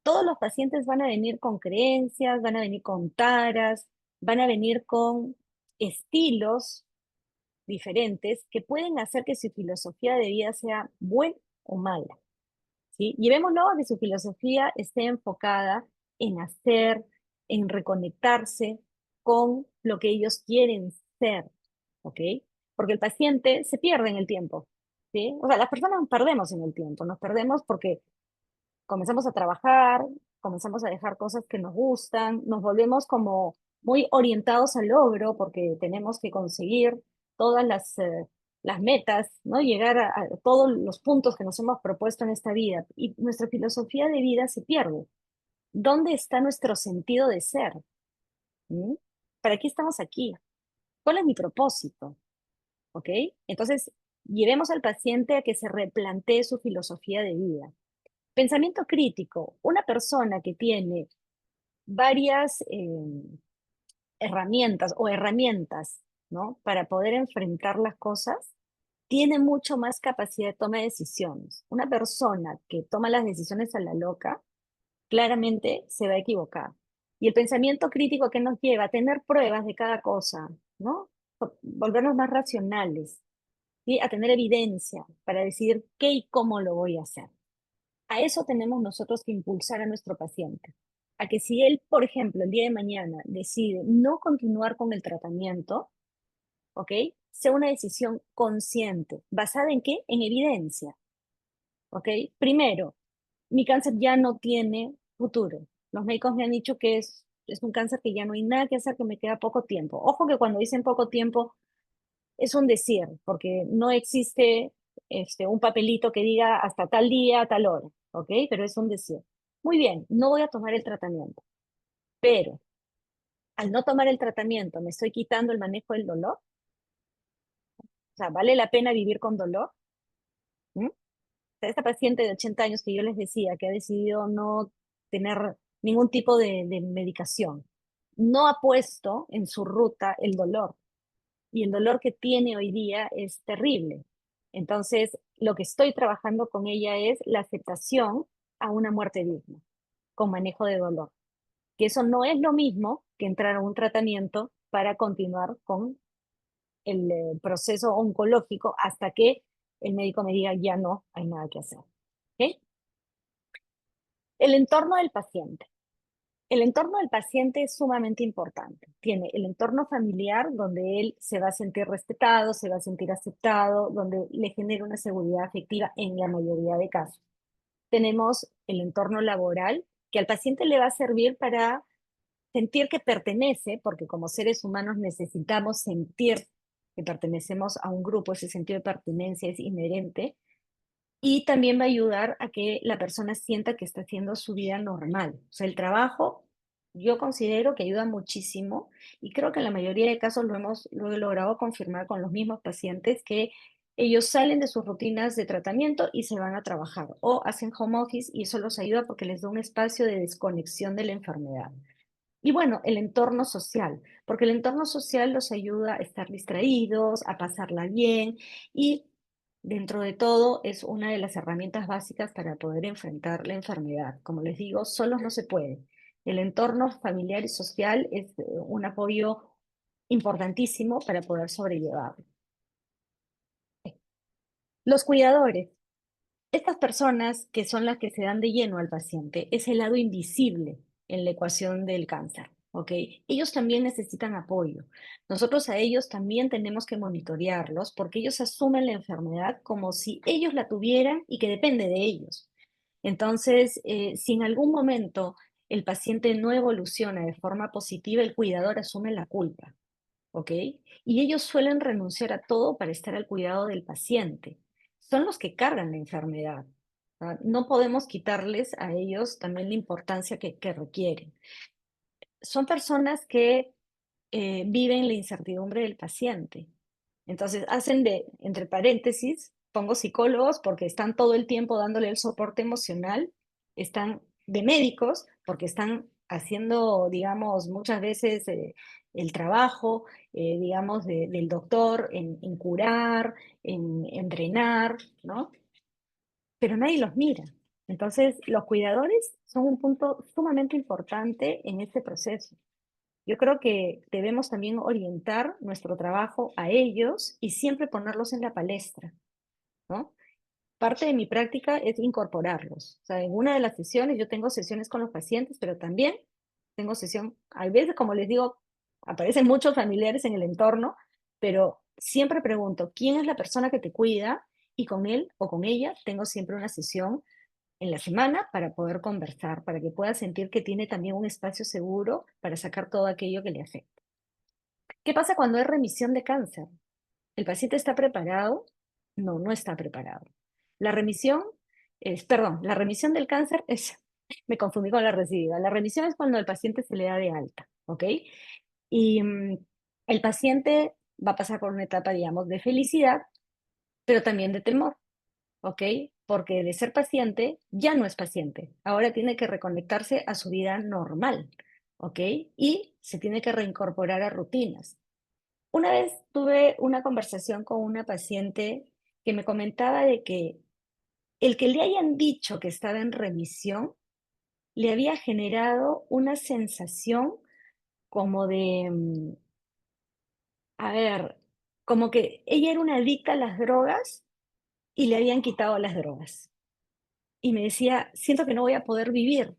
Todos los pacientes van a venir con creencias, van a venir con taras, van a venir con estilos diferentes que pueden hacer que su filosofía de vida sea buena o mala, ¿sí? Llevémoslo a que su filosofía esté enfocada en hacer, en reconectarse con lo que ellos quieren ser, ¿ok? Porque el paciente se pierde en el tiempo, ¿sí? O sea, las personas nos perdemos en el tiempo, nos perdemos porque comenzamos a trabajar, comenzamos a dejar cosas que nos gustan, nos volvemos como muy orientados al logro porque tenemos que conseguir todas las metas, ¿no? Llegar a todos los puntos que nos hemos propuesto en esta vida y nuestra filosofía de vida se pierde. ¿Dónde está nuestro sentido de ser? ¿Mm? ¿Para qué estamos aquí? ¿Cuál es mi propósito? ¿Ok? Entonces, llevemos al paciente a que se replantee su filosofía de vida. Pensamiento crítico. Una persona que tiene varias herramientas, ¿no? Para poder enfrentar las cosas, tiene mucho más capacidad de toma de decisiones. Una persona que toma las decisiones a la loca, claramente se va a equivocar. Y el pensamiento crítico que nos lleva a tener pruebas de cada cosa, ¿no? Volvernos más racionales, ¿sí? A tener evidencia para decidir qué y cómo lo voy a hacer. A eso tenemos nosotros que impulsar a nuestro paciente. A que si él, por ejemplo, el día de mañana decide no continuar con el tratamiento, ¿ok? Sea una decisión consciente. ¿Basada en qué? En evidencia, ¿ok? Primero, mi cáncer ya no tiene futuro. Los médicos me han dicho que es un cáncer que ya no hay nada que hacer, que me queda poco tiempo. Ojo que cuando dicen poco tiempo es un decir, porque no existe un papelito que diga hasta tal día, tal hora, ¿ok? Pero es un decir. Muy bien, no voy a tomar el tratamiento, pero al no tomar el tratamiento me estoy quitando el manejo del dolor. O sea, ¿vale la pena vivir con dolor? ¿Mm? O sea, esta paciente de 80 años que yo les decía, que ha decidido no tener ningún tipo de medicación, no ha puesto en su ruta el dolor. Y el dolor que tiene hoy día es terrible. Entonces, lo que estoy trabajando con ella es la aceptación a una muerte digna, con manejo de dolor. Que eso no es lo mismo que entrar a un tratamiento para continuar con el proceso oncológico hasta que el médico me diga ya no hay nada que hacer. ¿Ok? El entorno del paciente. El entorno del paciente es sumamente importante. Tiene el entorno familiar donde él se va a sentir respetado, se va a sentir aceptado, donde le genera una seguridad afectiva en la mayoría de casos. Tenemos el entorno laboral, que al paciente le va a servir para sentir que pertenece, porque como seres humanos necesitamos sentir que pertenecemos a un grupo, ese sentido de pertenencia es inherente, y también va a ayudar a que la persona sienta que está haciendo su vida normal. O sea, el trabajo yo considero que ayuda muchísimo y creo que en la mayoría de casos lo he logrado confirmar con los mismos pacientes que ellos salen de sus rutinas de tratamiento y se van a trabajar o hacen home office y eso los ayuda porque les da un espacio de desconexión de la enfermedad. Y bueno, el entorno social, porque el entorno social los ayuda a estar distraídos, a pasarla bien y dentro de todo es una de las herramientas básicas para poder enfrentar la enfermedad. Como les digo, solos no se puede. El entorno familiar y social es un apoyo importantísimo para poder sobrellevarlo. Los cuidadores, estas personas que son las que se dan de lleno al paciente, es el lado invisible en la ecuación del cáncer, ¿ok? Ellos también necesitan apoyo. Nosotros a ellos también tenemos que monitorearlos porque ellos asumen la enfermedad como si ellos la tuvieran y que depende de ellos. Entonces, si en algún momento el paciente no evoluciona de forma positiva, el cuidador asume la culpa. ¿Ok? Y ellos suelen renunciar a todo para estar al cuidado del paciente. Son los que cargan la enfermedad. No podemos quitarles a ellos también la importancia que requieren. Son personas que viven la incertidumbre del paciente. Entonces, hacen de, entre paréntesis, pongo psicólogos porque están todo el tiempo dándole el soporte emocional, están de médicos porque están haciendo, digamos, muchas veces el trabajo, digamos, del doctor en curar, en drenar, ¿no? Pero nadie los mira. Entonces, los cuidadores son un punto sumamente importante en este proceso. Yo creo que debemos también orientar nuestro trabajo a ellos y siempre ponerlos en la palestra, ¿no? Parte de mi práctica es incorporarlos. O sea, en una de las sesiones, yo tengo sesiones con los pacientes, pero también tengo sesión, a veces, como les digo, aparecen muchos familiares en el entorno, pero siempre pregunto, ¿quién es la persona que te cuida? Y con él o con ella tengo siempre una sesión en la semana para poder conversar, para que pueda sentir que tiene también un espacio seguro para sacar todo aquello que le afecta. ¿Qué pasa cuando hay remisión de cáncer? ¿El paciente está preparado? No, no está preparado. La remisión perdón, la remisión del cáncer es, me confundí con la recidiva. La remisión es cuando el paciente se le da de alta, ¿ok? Y el paciente va a pasar por una etapa, digamos, de felicidad, pero también de temor. ¿Ok? Porque de ser paciente ya no es paciente. Ahora tiene que reconectarse a su vida normal, ¿ok? Y se tiene que reincorporar a rutinas. Una vez tuve una conversación con una paciente que me comentaba de que el que le hayan dicho que estaba en remisión le había generado una sensación como de, a ver, como que ella era una adicta a las drogas y le habían quitado las drogas. Y me decía, siento que no voy a poder vivir.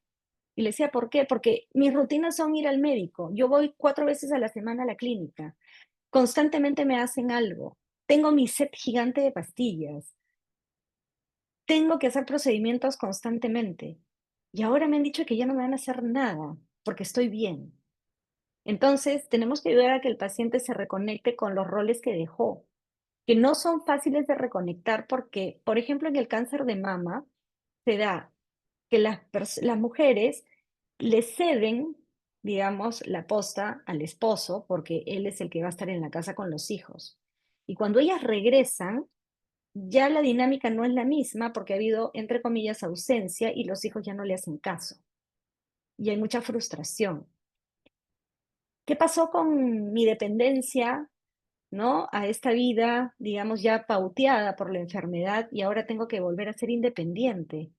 Y le decía, ¿por qué? Porque mis rutinas son ir al médico. Yo voy 4 veces a la semana a la clínica. Constantemente me hacen algo. Tengo mi set gigante de pastillas. Tengo que hacer procedimientos constantemente. Y ahora me han dicho que ya no me van a hacer nada porque estoy bien. Entonces, tenemos que ayudar a que el paciente se reconecte con los roles que dejó, que no son fáciles de reconectar porque, por ejemplo, en el cáncer de mama se da que las mujeres le ceden, digamos, la posta al esposo, porque él es el que va a estar en la casa con los hijos. Y cuando ellas regresan, ya la dinámica no es la misma porque ha habido, entre comillas, ausencia y los hijos ya no le hacen caso. Y hay mucha frustración. ¿Qué pasó con mi dependencia, ¿no? A esta vida, digamos, ya pauteada por la enfermedad y ahora tengo que volver a ser independiente?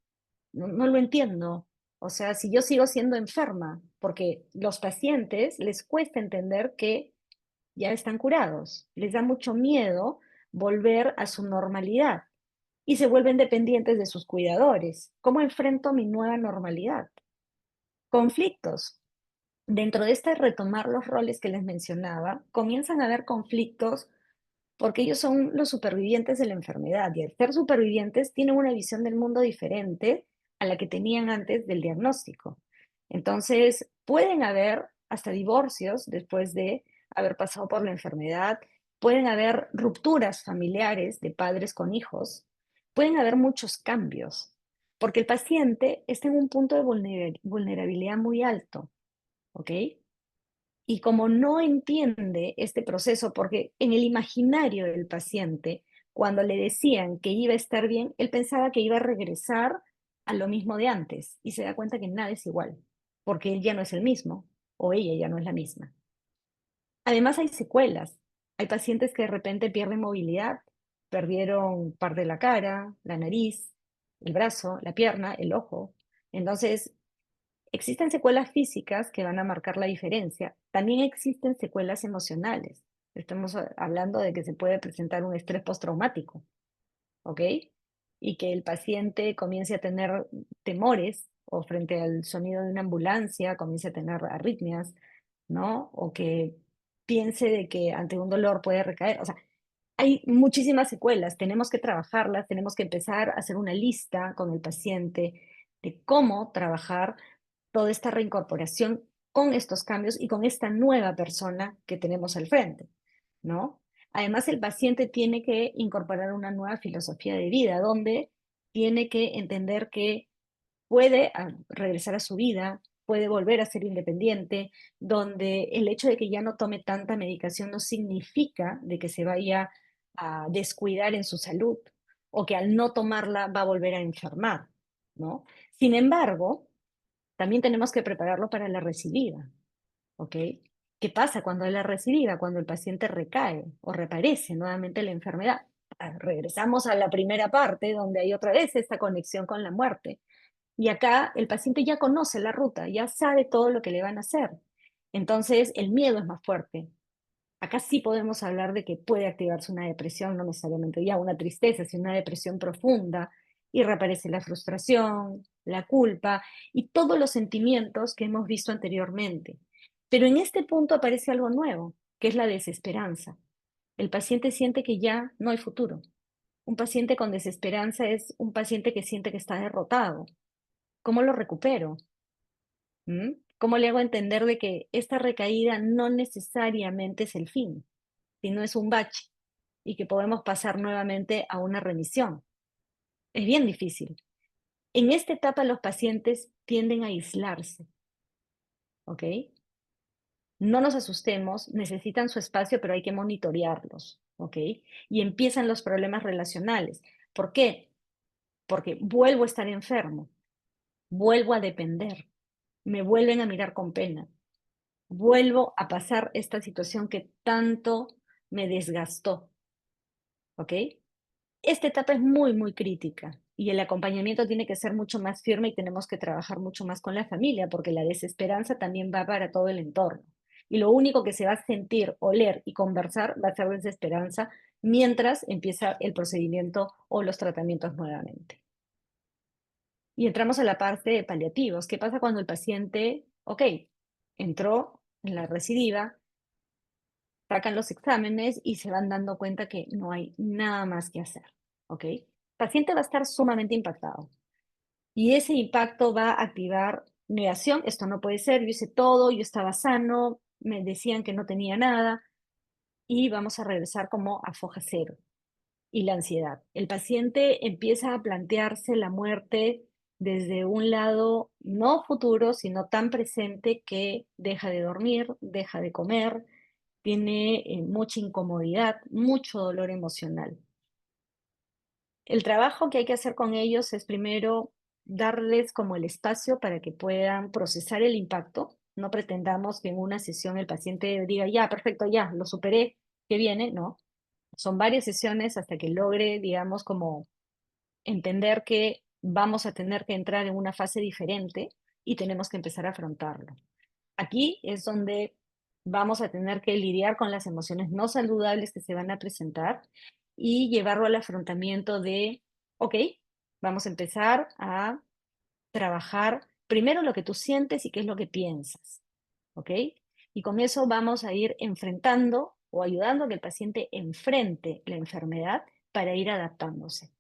No, no lo entiendo. O sea, si yo sigo siendo enferma, porque los pacientes les cuesta entender que ya están curados, les da mucho miedo volver a su normalidad y se vuelven dependientes de sus cuidadores. ¿Cómo enfrento mi nueva normalidad? Conflictos. Dentro de este retomar los roles que les mencionaba, comienzan a haber conflictos porque ellos son los supervivientes de la enfermedad y al ser supervivientes tienen una visión del mundo diferente a la que tenían antes del diagnóstico. Entonces, pueden haber hasta divorcios después de haber pasado por la enfermedad, pueden haber rupturas familiares de padres con hijos, pueden haber muchos cambios, porque el paciente está en un punto de vulnerabilidad muy alto, ¿ok? Y como no entiende este proceso, porque en el imaginario del paciente, cuando le decían que iba a estar bien, él pensaba que iba a regresar a lo mismo de antes y se da cuenta que nada es igual, porque él ya no es el mismo o ella ya no es la misma. Además hay secuelas. Hay pacientes que de repente pierden movilidad, perdieron parte de la cara, la nariz, el brazo, la pierna, el ojo. Entonces, existen secuelas físicas que van a marcar la diferencia. También existen secuelas emocionales. Estamos hablando de que se puede presentar un estrés postraumático. ¿ok? Y que el paciente comience a tener temores o frente al sonido de una ambulancia comience a tener arritmias, ¿no? O que piense de que ante un dolor puede recaer. O sea, hay muchísimas secuelas, tenemos que trabajarlas, tenemos que empezar a hacer una lista con el paciente de cómo trabajar toda esta reincorporación con estos cambios y con esta nueva persona que tenemos al frente, ¿no? Además, el paciente tiene que incorporar una nueva filosofía de vida, donde tiene que entender que puede regresar a su vida, puede volver a ser independiente, donde el hecho de que ya no tome tanta medicación no significa de que se vaya a descuidar en su salud o que al no tomarla va a volver a enfermar, ¿no? Sin embargo, también tenemos que prepararlo para la recidida, ¿ok? ¿Qué pasa cuando es la recidida? Cuando el paciente recae o reaparece nuevamente la enfermedad. Regresamos a la primera parte donde hay otra vez esta conexión con la muerte. Y acá el paciente ya conoce la ruta, ya sabe todo lo que le van a hacer. Entonces el miedo es más fuerte. Acá sí podemos hablar de que puede activarse una depresión, no necesariamente ya una tristeza, sino una depresión profunda, y reaparece la frustración, la culpa y todos los sentimientos que hemos visto anteriormente. Pero en este punto aparece algo nuevo, que es la desesperanza. El paciente siente que ya no hay futuro. Un paciente con desesperanza es un paciente que siente que está derrotado. ¿Cómo lo recupero? ¿Mm? ¿Cómo le hago entender de que esta recaída no necesariamente es el fin, sino es un bache y que podemos pasar nuevamente a una remisión? Es bien difícil. En esta etapa los pacientes tienden a aislarse, ¿ok? No nos asustemos, necesitan su espacio, pero hay que monitorearlos, ¿ok? Y empiezan los problemas relacionales. ¿Por qué? Porque vuelvo a estar enfermo, vuelvo a depender, me vuelven a mirar con pena, vuelvo a pasar esta situación que tanto me desgastó, ¿ok? Esta etapa es muy, muy crítica y el acompañamiento tiene que ser mucho más firme y tenemos que trabajar mucho más con la familia porque la desesperanza también va para todo el entorno. Y lo único que se va a sentir, oler y conversar va a ser desesperanza mientras empieza el procedimiento o los tratamientos nuevamente. Y entramos a la parte de paliativos. ¿Qué pasa cuando el paciente, ok, entró en la recidiva, sacan los exámenes y se van dando cuenta que no hay nada más que hacer, ¿ok? El paciente va a estar sumamente impactado y ese impacto va a activar negación, esto no puede ser, yo hice todo, yo estaba sano, me decían que no tenía nada y vamos a regresar como a foja cero. Y la ansiedad. El paciente empieza a plantearse la muerte desde un lado no futuro, sino tan presente que deja de dormir, deja de comer, tiene mucha incomodidad, mucho dolor emocional. El trabajo que hay que hacer con ellos es primero darles como el espacio para que puedan procesar el impacto. No pretendamos que en una sesión el paciente diga, ya, perfecto, ya, lo superé, que viene, no. Son varias sesiones hasta que logre, digamos, como entender que vamos a tener que entrar en una fase diferente y tenemos que empezar a afrontarlo. Aquí es donde vamos a tener que lidiar con las emociones no saludables que se van a presentar y llevarlo al afrontamiento de, ok, vamos a empezar a trabajar primero lo que tú sientes y qué es lo que piensas, ¿ok? Y con eso vamos a ir enfrentando o ayudando a que el paciente enfrente la enfermedad para ir adaptándose.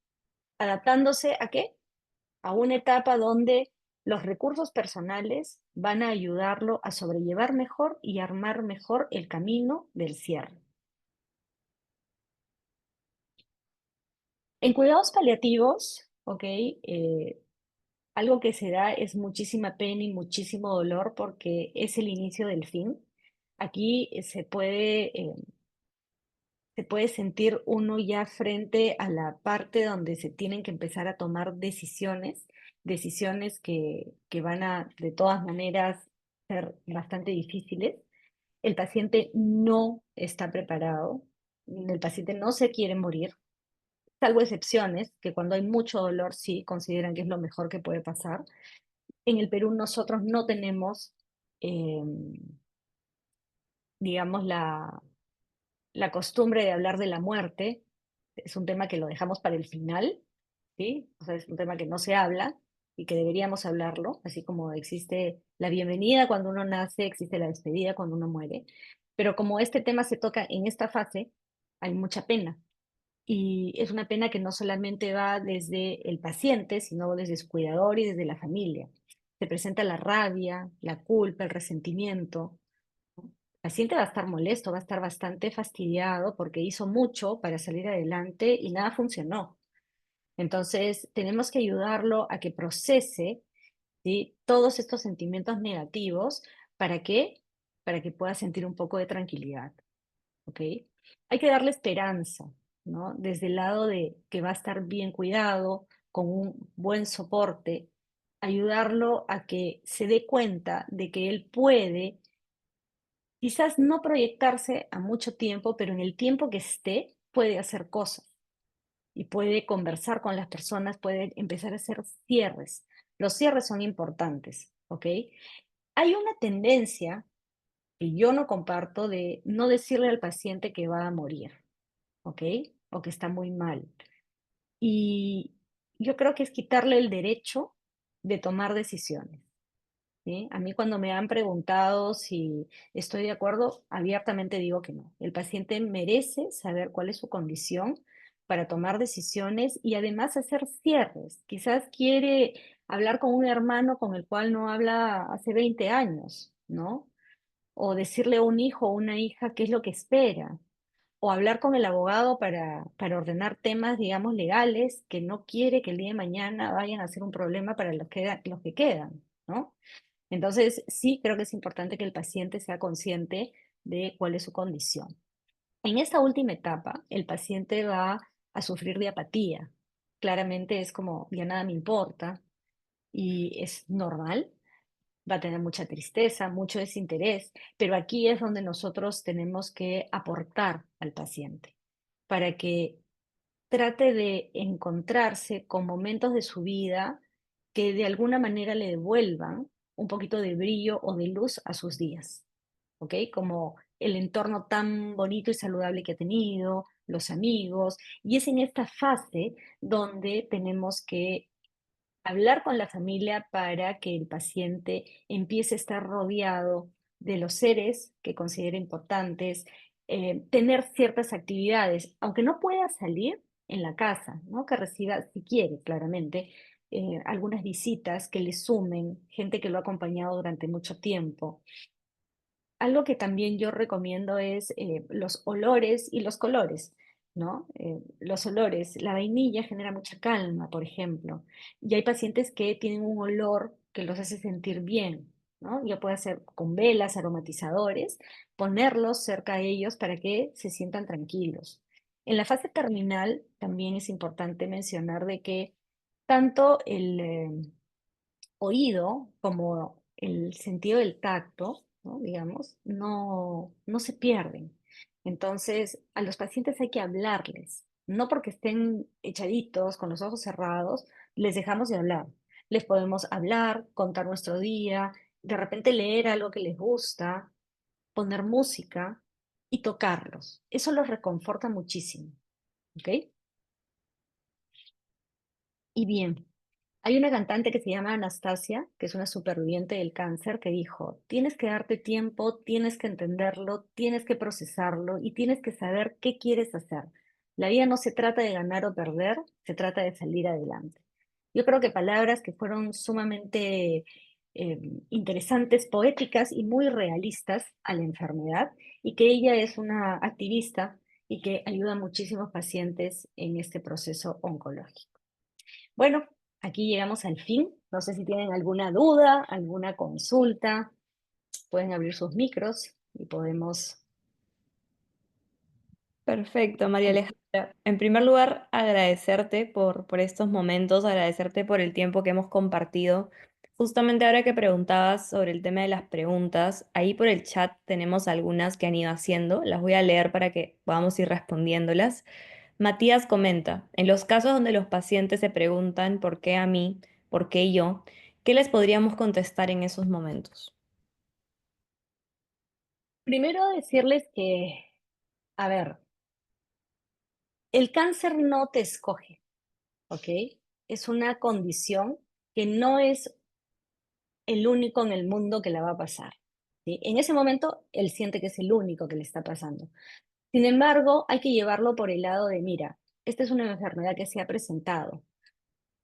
¿Adaptándose a qué? A una etapa donde los recursos personales van a ayudarlo a sobrellevar mejor y armar mejor el camino del cierre. En cuidados paliativos, ¿ok? Algo que se da es muchísima pena y muchísimo dolor porque es el inicio del fin. Aquí se puede sentir uno ya frente a la parte donde se tienen que empezar a tomar decisiones, decisiones que van a, de todas maneras, ser bastante difíciles. El paciente no está preparado, el paciente no se quiere morir, salvo excepciones, que cuando hay mucho dolor sí consideran que es lo mejor que puede pasar. En el Perú nosotros no tenemos, eh, digamos, la costumbre de hablar de la muerte, es un tema que lo dejamos para el final, ¿sí? O sea, es un tema que no se habla y que deberíamos hablarlo, así como existe la bienvenida cuando uno nace, existe la despedida cuando uno muere. Pero como este tema se toca en esta fase, hay mucha pena. Y es una pena que no solamente va desde el paciente, sino desde su cuidador y desde la familia. Se presenta la rabia, la culpa, el resentimiento. El paciente va a estar molesto, va a estar bastante fastidiado porque hizo mucho para salir adelante y nada funcionó. Entonces, tenemos que ayudarlo a que procese, ¿sí?, todos estos sentimientos negativos. ¿Para qué? Para que pueda sentir un poco de tranquilidad. ¿Ok? Hay que darle esperanza, ¿no? Desde el lado de que va a estar bien cuidado, con un buen soporte, ayudarlo a que se dé cuenta de que él puede, quizás no proyectarse a mucho tiempo, pero en el tiempo que esté, puede hacer cosas y puede conversar con las personas, puede empezar a hacer cierres. Los cierres son importantes, ¿ok? Hay una tendencia que yo no comparto de no decirle al paciente que va a morir. ¿Ok? O que está muy mal. Y yo creo que es quitarle el derecho de tomar decisiones, ¿sí? A mí cuando me han preguntado si estoy de acuerdo, abiertamente digo que no. El paciente merece saber cuál es su condición para tomar decisiones y además hacer cierres. Quizás quiere hablar con un hermano con el cual no habla hace 20 años, ¿no? O decirle a un hijo o una hija qué es lo que espera, o hablar con el abogado para ordenar temas, digamos, legales, que no quiere que el día de mañana vayan a ser un problema para los que quedan, ¿no? Entonces, sí creo que es importante que el paciente sea consciente de cuál es su condición. En esta última etapa, el paciente va a sufrir de apatía. Claramente es como, ya nada me importa, y es normal. Va a tener mucha tristeza, mucho desinterés, pero aquí es donde nosotros tenemos que aportar al paciente para que trate de encontrarse con momentos de su vida que de alguna manera le devuelvan un poquito de brillo o de luz a sus días, ¿ok? Como el entorno tan bonito y saludable que ha tenido, los amigos, y es en esta fase donde tenemos que hablar con la familia para que el paciente empiece a estar rodeado de los seres que considera importantes, tener ciertas actividades, aunque no pueda salir en la casa, ¿no? Que reciba, si quiere, claramente, algunas visitas que le sumen, gente que lo ha acompañado durante mucho tiempo. Algo que también yo recomiendo es los olores y los colores, ¿no? Los olores, la vainilla genera mucha calma, por ejemplo, y hay pacientes que tienen un olor que los hace sentir bien, ¿no? Ya puede ser con velas, aromatizadores, ponerlos cerca de ellos para que se sientan tranquilos. En la fase terminal también es importante mencionar de que tanto el oído como el sentido del tacto, ¿no? Digamos, no se pierden. Entonces, a los pacientes hay que hablarles, no porque estén echaditos con los ojos cerrados, les dejamos de hablar. Les podemos hablar, contar nuestro día, de repente leer algo que les gusta, poner música y tocarlos. Eso los reconforta muchísimo, ¿ok? Y bien, hay una cantante que se llama Anastasia, que es una superviviente del cáncer, que dijo, tienes que darte tiempo, tienes que entenderlo, tienes que procesarlo y tienes que saber qué quieres hacer. La vida no se trata de ganar o perder, se trata de salir adelante. Yo creo que palabras que fueron sumamente interesantes, poéticas y muy realistas a la enfermedad, y que ella es una activista y que ayuda a muchísimos pacientes en este proceso oncológico. Bueno, aquí llegamos al fin. No sé si tienen alguna duda, alguna consulta. Pueden abrir sus micros y podemos... Perfecto, María Alejandra. En primer lugar, agradecerte por estos momentos, agradecerte por el tiempo que hemos compartido. Justamente ahora que preguntabas sobre el tema de las preguntas, ahí por el chat tenemos algunas que han ido haciendo. Las voy a leer para que podamos ir respondiéndolas. Matías comenta, en los casos donde los pacientes se preguntan ¿por qué a mí? ¿Por qué yo? ¿Qué les podríamos contestar en esos momentos? Primero decirles que, a ver, El cáncer no te escoge, ¿ok? Es una condición que no es el único en el mundo que la va a pasar, ¿sí? En ese momento, él siente que es el único que le está pasando. Sin embargo, hay que llevarlo por el lado de, mira, esta es una enfermedad que se ha presentado.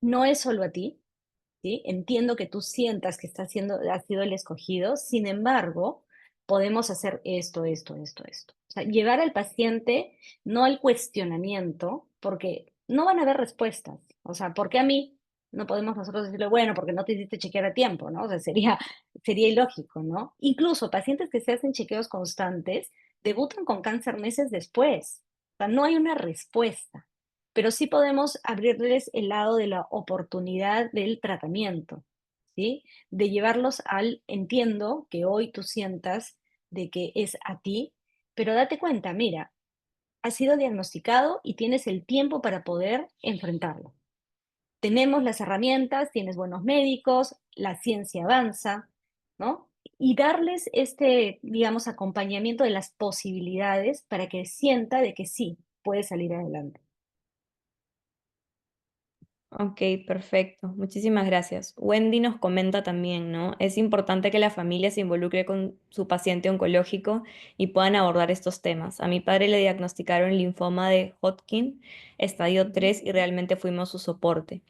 No es solo a ti, ¿sí? Entiendo que tú sientas que has sido el escogido, sin embargo, podemos hacer esto, esto, esto, esto. O sea, llevar al paciente no al cuestionamiento, porque no van a haber respuestas. O sea, ¿por qué a mí? No podemos nosotros decirle, bueno, porque no te hiciste chequear a tiempo, ¿no? O sea, sería ilógico, ¿no? Incluso pacientes que se hacen chequeos constantes debutan con cáncer meses después. O sea, no hay una respuesta, pero sí podemos abrirles el lado de la oportunidad del tratamiento, ¿sí? De llevarlos al, entiendo que hoy tú sientas de que es a ti, pero date cuenta, mira, has sido diagnosticado y tienes el tiempo para poder enfrentarlo. Tenemos las herramientas, tienes buenos médicos, la ciencia avanza, ¿no? Y darles este, digamos, acompañamiento de las posibilidades para que sienta de que sí, puede salir adelante. Ok, perfecto. Muchísimas gracias. Wendy nos comenta también, ¿no? Es importante que la familia se involucre con su paciente oncológico y puedan abordar estos temas. A mi padre le diagnosticaron linfoma de Hodgkin, estadio Ujú. 3, y realmente fuimos su soporte.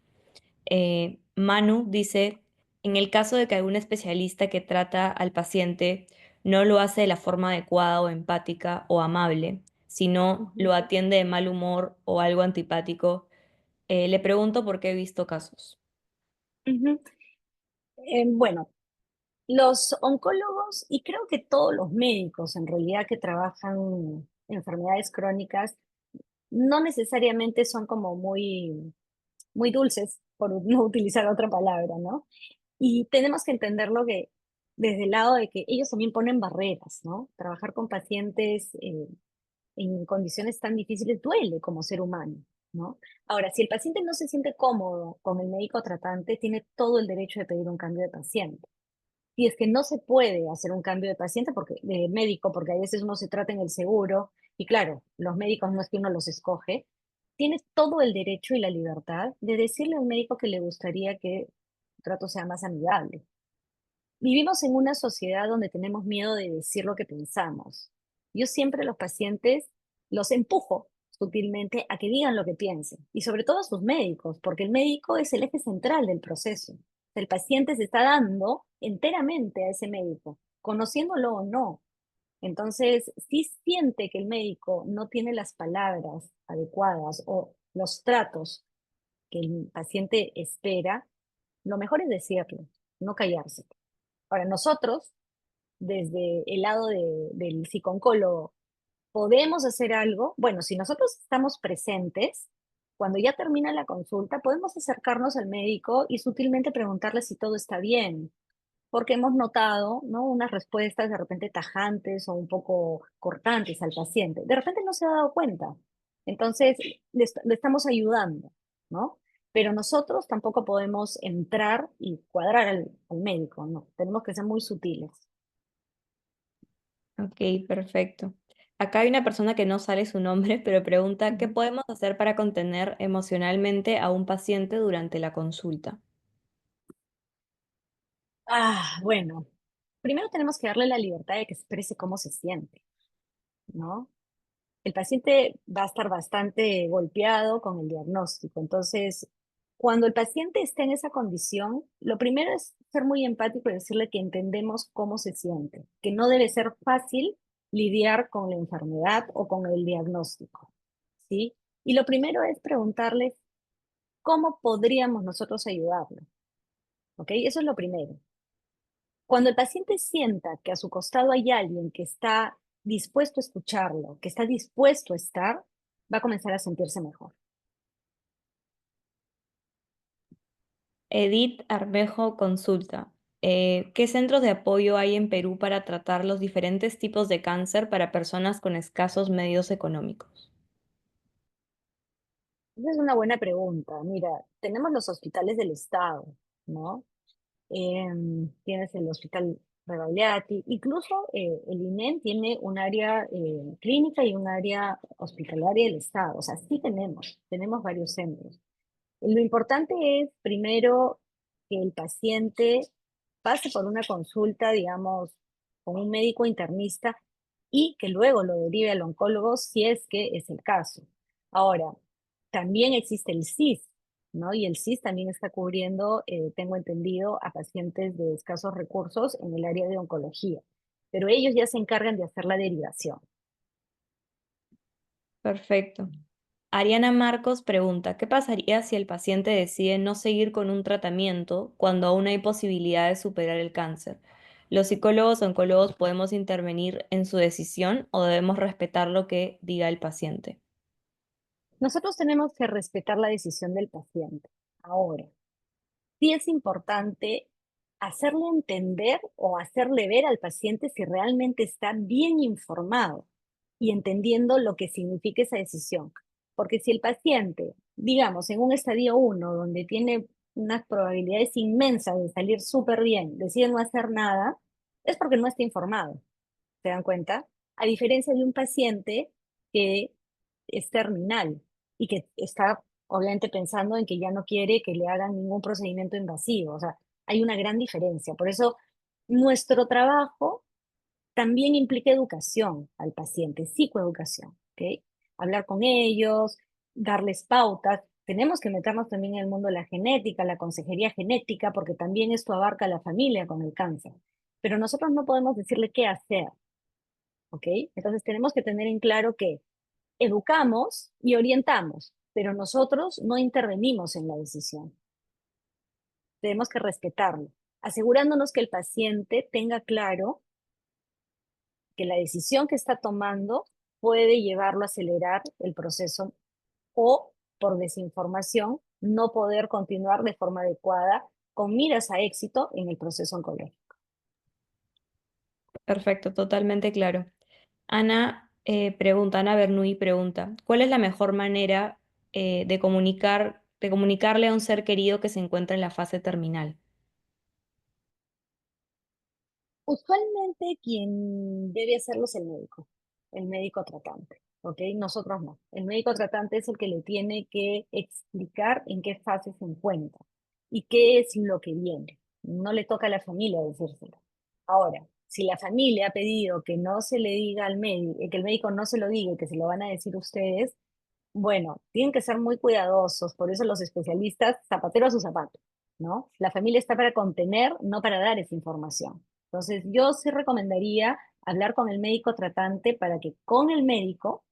Manu dice, en el caso de que algún especialista que trata al paciente no lo hace de la forma adecuada o empática o amable, sino Ujú. lo atiende de mal humor o algo antipático, le pregunto por qué he visto casos. Ujú. Bueno, los oncólogos y creo que todos los médicos en realidad que trabajan enfermedades crónicas no necesariamente son como muy dulces, por no utilizar otra palabra, ¿no? Y tenemos que entenderlo que desde el lado de que ellos también ponen barreras, ¿no? Trabajar con pacientes en condiciones tan difíciles duele como ser humano, ¿no? Ahora, si el paciente no se siente cómodo con el médico tratante, tiene todo el derecho de pedir un cambio de paciente. Y es que no se puede hacer un cambio de paciente porque, de médico, porque a veces uno se trata en el seguro, y claro, los médicos no es que uno los escoge, tiene todo el derecho y la libertad de decirle al médico que le gustaría que el trato sea más amigable. Vivimos en una sociedad donde tenemos miedo de decir lo que pensamos. Yo siempre a los pacientes los empujo sutilmente a que digan lo que piensen, y sobre todo a sus médicos, porque el médico es el eje central del proceso. El paciente se está dando enteramente a ese médico, conociéndolo o no. Entonces, si siente que el médico no tiene las palabras adecuadas o los tratos que el paciente espera, lo mejor es decirlo, no callarse. Ahora, nosotros, desde el lado del psicooncólogo, ¿podemos hacer algo? Bueno, si nosotros estamos presentes, cuando ya termina la consulta, podemos acercarnos al médico y sutilmente preguntarle si todo está bien, porque hemos notado, ¿no? Unas respuestas de repente tajantes o un poco cortantes al paciente. De repente no se ha dado cuenta. Entonces, le estamos ayudando, ¿no? Pero nosotros tampoco podemos entrar y cuadrar al médico, ¿no? Tenemos que ser muy sutiles. Ok, perfecto. Acá hay una persona que no sale su nombre, pero pregunta, ¿qué Ujú. podemos hacer para contener emocionalmente a un paciente durante la consulta? Bueno, primero tenemos que darle la libertad de que exprese cómo se siente, ¿no? El paciente va a estar bastante golpeado con el diagnóstico. Entonces, cuando el paciente está en esa condición, lo primero es ser muy empático y decirle que entendemos cómo se siente, que no debe ser fácil lidiar con la enfermedad o con el diagnóstico, ¿sí? Y lo primero es preguntarle cómo podríamos nosotros ayudarlo, ¿ok? Eso es lo primero. Cuando el paciente sienta que a su costado hay alguien que está dispuesto a escucharlo, que está dispuesto a estar, va a comenzar a sentirse mejor. Edith Armejo consulta, ¿qué centros de apoyo hay en Perú para tratar los diferentes tipos de cáncer para personas con escasos medios económicos? Esa es una buena pregunta. Mira, tenemos los hospitales del Estado, ¿no? Tienes el hospital Rebagliati. Incluso el INEM tiene un área clínica y un área hospitalaria del Estado. O sea, sí tenemos varios centros. Lo importante es, primero, que el paciente pase por una consulta, digamos, con un médico internista y que luego lo derive al oncólogo si es que es el caso. Ahora, también existe el CIS, ¿no? Y el CIS también está cubriendo, tengo entendido, a pacientes de escasos recursos en el área de oncología, pero ellos ya se encargan de hacer la derivación. Perfecto. Ariana Marcos pregunta, ¿qué pasaría si el paciente decide no seguir con un tratamiento cuando aún hay posibilidad de superar el cáncer? ¿Los psicólogos o oncólogos podemos intervenir en su decisión o debemos respetar lo que diga el paciente? Nosotros tenemos que respetar la decisión del paciente. Ahora, sí es importante hacerle entender o hacerle ver al paciente si realmente está bien informado y entendiendo lo que significa esa decisión. Porque si el paciente, digamos, en un estadio 1, donde tiene unas probabilidades inmensas de salir súper bien, decide no hacer nada, es porque no está informado. ¿Se dan cuenta? A diferencia de un paciente que es terminal y que está obviamente pensando en que ya no quiere que le hagan ningún procedimiento invasivo. O sea, hay una gran diferencia. Por eso, nuestro trabajo también implica educación al paciente, psicoeducación, ¿ok? Hablar con ellos, darles pautas. Tenemos que meternos también en el mundo de la genética, la consejería genética, porque también esto abarca a la familia con el cáncer. Pero nosotros no podemos decirle qué hacer, ¿ok? Entonces tenemos que tener en claro que educamos y orientamos, pero nosotros no intervenimos en la decisión. Tenemos que respetarlo, asegurándonos que el paciente tenga claro que la decisión que está tomando puede llevarlo a acelerar el proceso o, por desinformación, no poder continuar de forma adecuada con miras a éxito en el proceso oncológico. Perfecto, totalmente claro. Ana Bernoulli pregunta, ¿cuál es la mejor manera de comunicarle a un ser querido que se encuentra en la fase terminal? Usualmente quien debe hacerlo es el médico tratante, ¿ok? Nosotros no. El médico tratante es el que le tiene que explicar en qué fase se encuentra y qué es lo que viene. No le toca a la familia decírselo. Ahora, si la familia ha pedido que no se le diga al médico, que el médico no se lo diga y que se lo van a decir ustedes, bueno, tienen que ser muy cuidadosos, por eso los especialistas, zapatero a su zapato, ¿no? La familia está para contener, no para dar esa información. Entonces, yo sí recomendaría hablar con el médico tratante para que con el médico,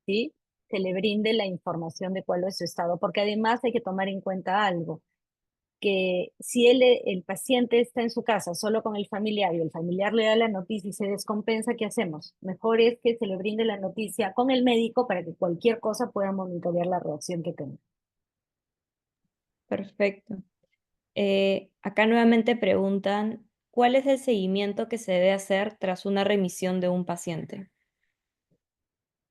¿sí? Se le brinde la información de cuál es su estado, porque además hay que tomar en cuenta algo que si el paciente está en su casa solo con el familiar y el familiar le da la noticia y se descompensa, ¿qué hacemos? Mejor es que se le brinde la noticia con el médico para que cualquier cosa pueda monitorear la reacción que tenga. Perfecto. Acá nuevamente preguntan, ¿cuál es el seguimiento que se debe hacer tras una remisión de un paciente?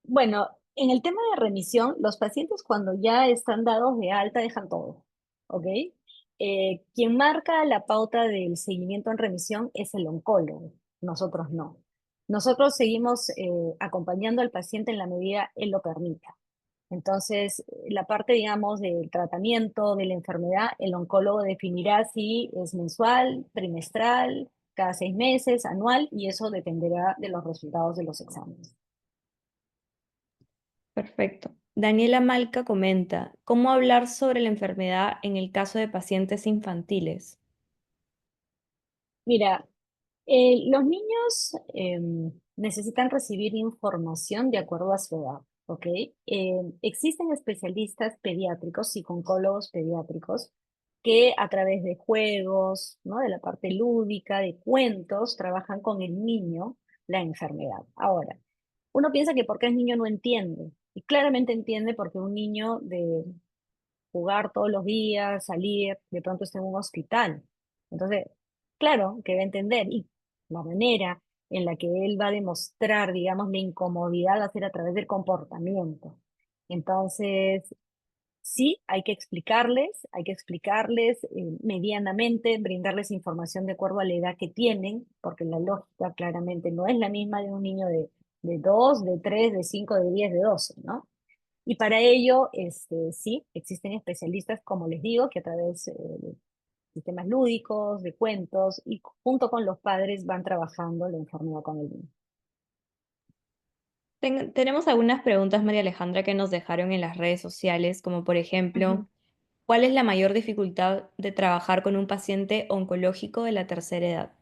Bueno, en el tema de remisión, los pacientes cuando ya están dados de alta dejan todo, ¿ok? Quien marca la pauta del seguimiento en remisión es el oncólogo, nosotros no. Nosotros seguimos acompañando al paciente en la medida él lo permita. Entonces, la parte, digamos, del tratamiento de la enfermedad, el oncólogo definirá si es mensual, trimestral, cada 6 meses, anual, y eso dependerá de los resultados de los exámenes. Perfecto. Daniela Malca comenta, ¿cómo hablar sobre la enfermedad en el caso de pacientes infantiles? Mira, los niños necesitan recibir información de acuerdo a su edad, ¿ok? Existen especialistas pediátricos, psicólogos pediátricos, que a través de juegos, ¿no? De la parte lúdica, de cuentos, trabajan con el niño la enfermedad. Ahora, uno piensa que porque es niño no entiende, y claramente entiende porque un niño de jugar todos los días, salir, de pronto está en un hospital. Entonces, claro que va a entender y la manera en la que él va a demostrar, digamos, la incomodidad va a ser a través del comportamiento. Entonces, sí, hay que explicarles medianamente, brindarles información de acuerdo a la edad que tienen, porque la lógica claramente no es la misma de un niño de 2, de 3, de 5, de 10, de 12, ¿no? Y para ello, sí, existen especialistas, como les digo, que a través de sistemas lúdicos, de cuentos, y junto con los padres van trabajando la enfermedad con el niño. Tenemos algunas preguntas, María Alejandra, que nos dejaron en las redes sociales, como por Ujú. ejemplo, ¿cuál es la mayor dificultad de trabajar con un paciente oncológico de la tercera edad?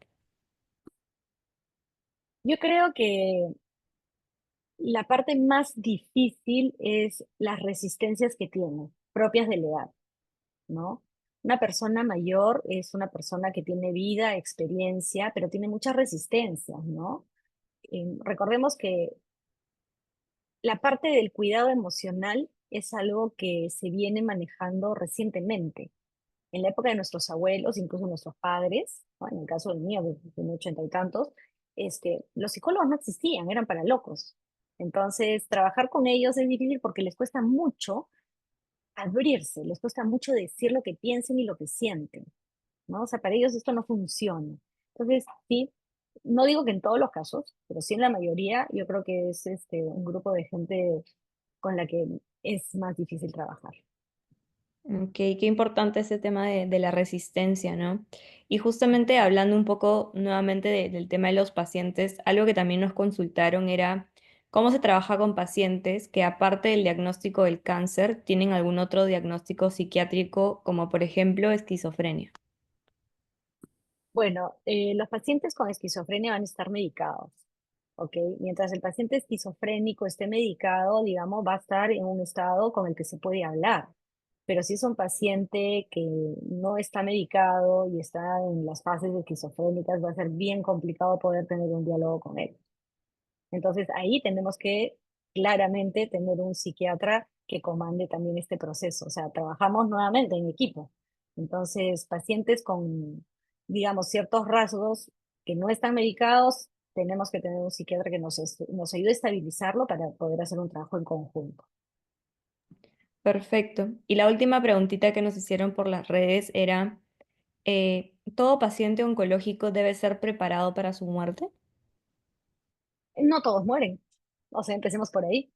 Yo creo que la parte más difícil es las resistencias que tiene, propias de la edad, ¿no? Una persona mayor es una persona que tiene vida, experiencia, pero tiene muchas resistencias, ¿no? Recordemos que la parte del cuidado emocional es algo que se viene manejando recientemente. En la época de nuestros abuelos, incluso nuestros padres, ¿no? En el caso del mío, que tiene 80 y tantos, los psicólogos no existían, eran para locos. Entonces, trabajar con ellos es difícil porque les cuesta mucho abrirse, les cuesta mucho decir lo que piensen y lo que sienten, ¿no? O sea, para ellos esto no funciona. Entonces, sí, no digo que en todos los casos, pero sí en la mayoría, yo creo que es un grupo de gente con la que es más difícil trabajar. Ok, qué importante ese tema de la resistencia, ¿no? Y justamente hablando un poco nuevamente del tema de los pacientes, algo que también nos consultaron era cómo se trabaja con pacientes que aparte del diagnóstico del cáncer tienen algún otro diagnóstico psiquiátrico, como por ejemplo esquizofrenia. Bueno, los pacientes con esquizofrenia van a estar medicados, ¿ok? Mientras el paciente esquizofrénico esté medicado, digamos, va a estar en un estado con el que se puede hablar. Pero si es un paciente que no está medicado y está en las fases esquizofrénicas, va a ser bien complicado poder tener un diálogo con él. Entonces ahí tenemos que claramente tener un psiquiatra que comande también este proceso. O sea, trabajamos nuevamente en equipo. Entonces, pacientes con, digamos, ciertos rasgos que no están medicados, tenemos que tener un psiquiatra que nos ayude a estabilizarlo para poder hacer un trabajo en conjunto. Perfecto. Y la última preguntita que nos hicieron por las redes era, ¿todo paciente oncológico debe ser preparado para su muerte? No todos mueren. O sea, empecemos por ahí.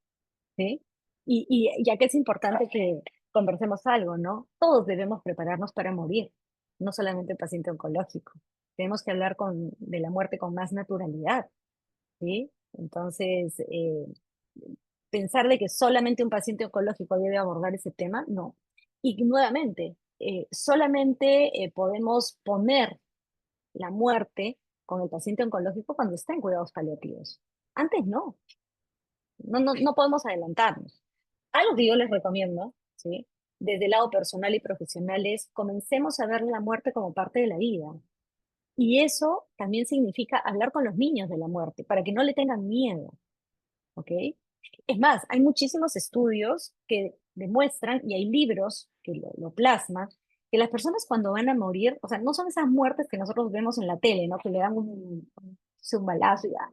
¿Sí? Y ya que es importante que conversemos algo, ¿no? Todos debemos prepararnos para morir, no solamente el paciente oncológico. Tenemos que hablar de la muerte con más naturalidad, ¿sí? Entonces, pensar de que solamente un paciente oncológico debe abordar ese tema, no. Y nuevamente, solamente podemos poner la muerte con el paciente oncológico cuando está en cuidados paliativos. Antes no, no podemos adelantarnos. Algo que yo les recomiendo, ¿sí? Desde el lado personal y profesional es comencemos a ver la muerte como parte de la vida. Y eso también significa hablar con los niños de la muerte, para que no le tengan miedo, ¿ok? Es más, hay muchísimos estudios que demuestran, y hay libros que lo plasman, que las personas cuando van a morir, o sea, no son esas muertes que nosotros vemos en la tele, ¿no? Que le dan un balazo y ya,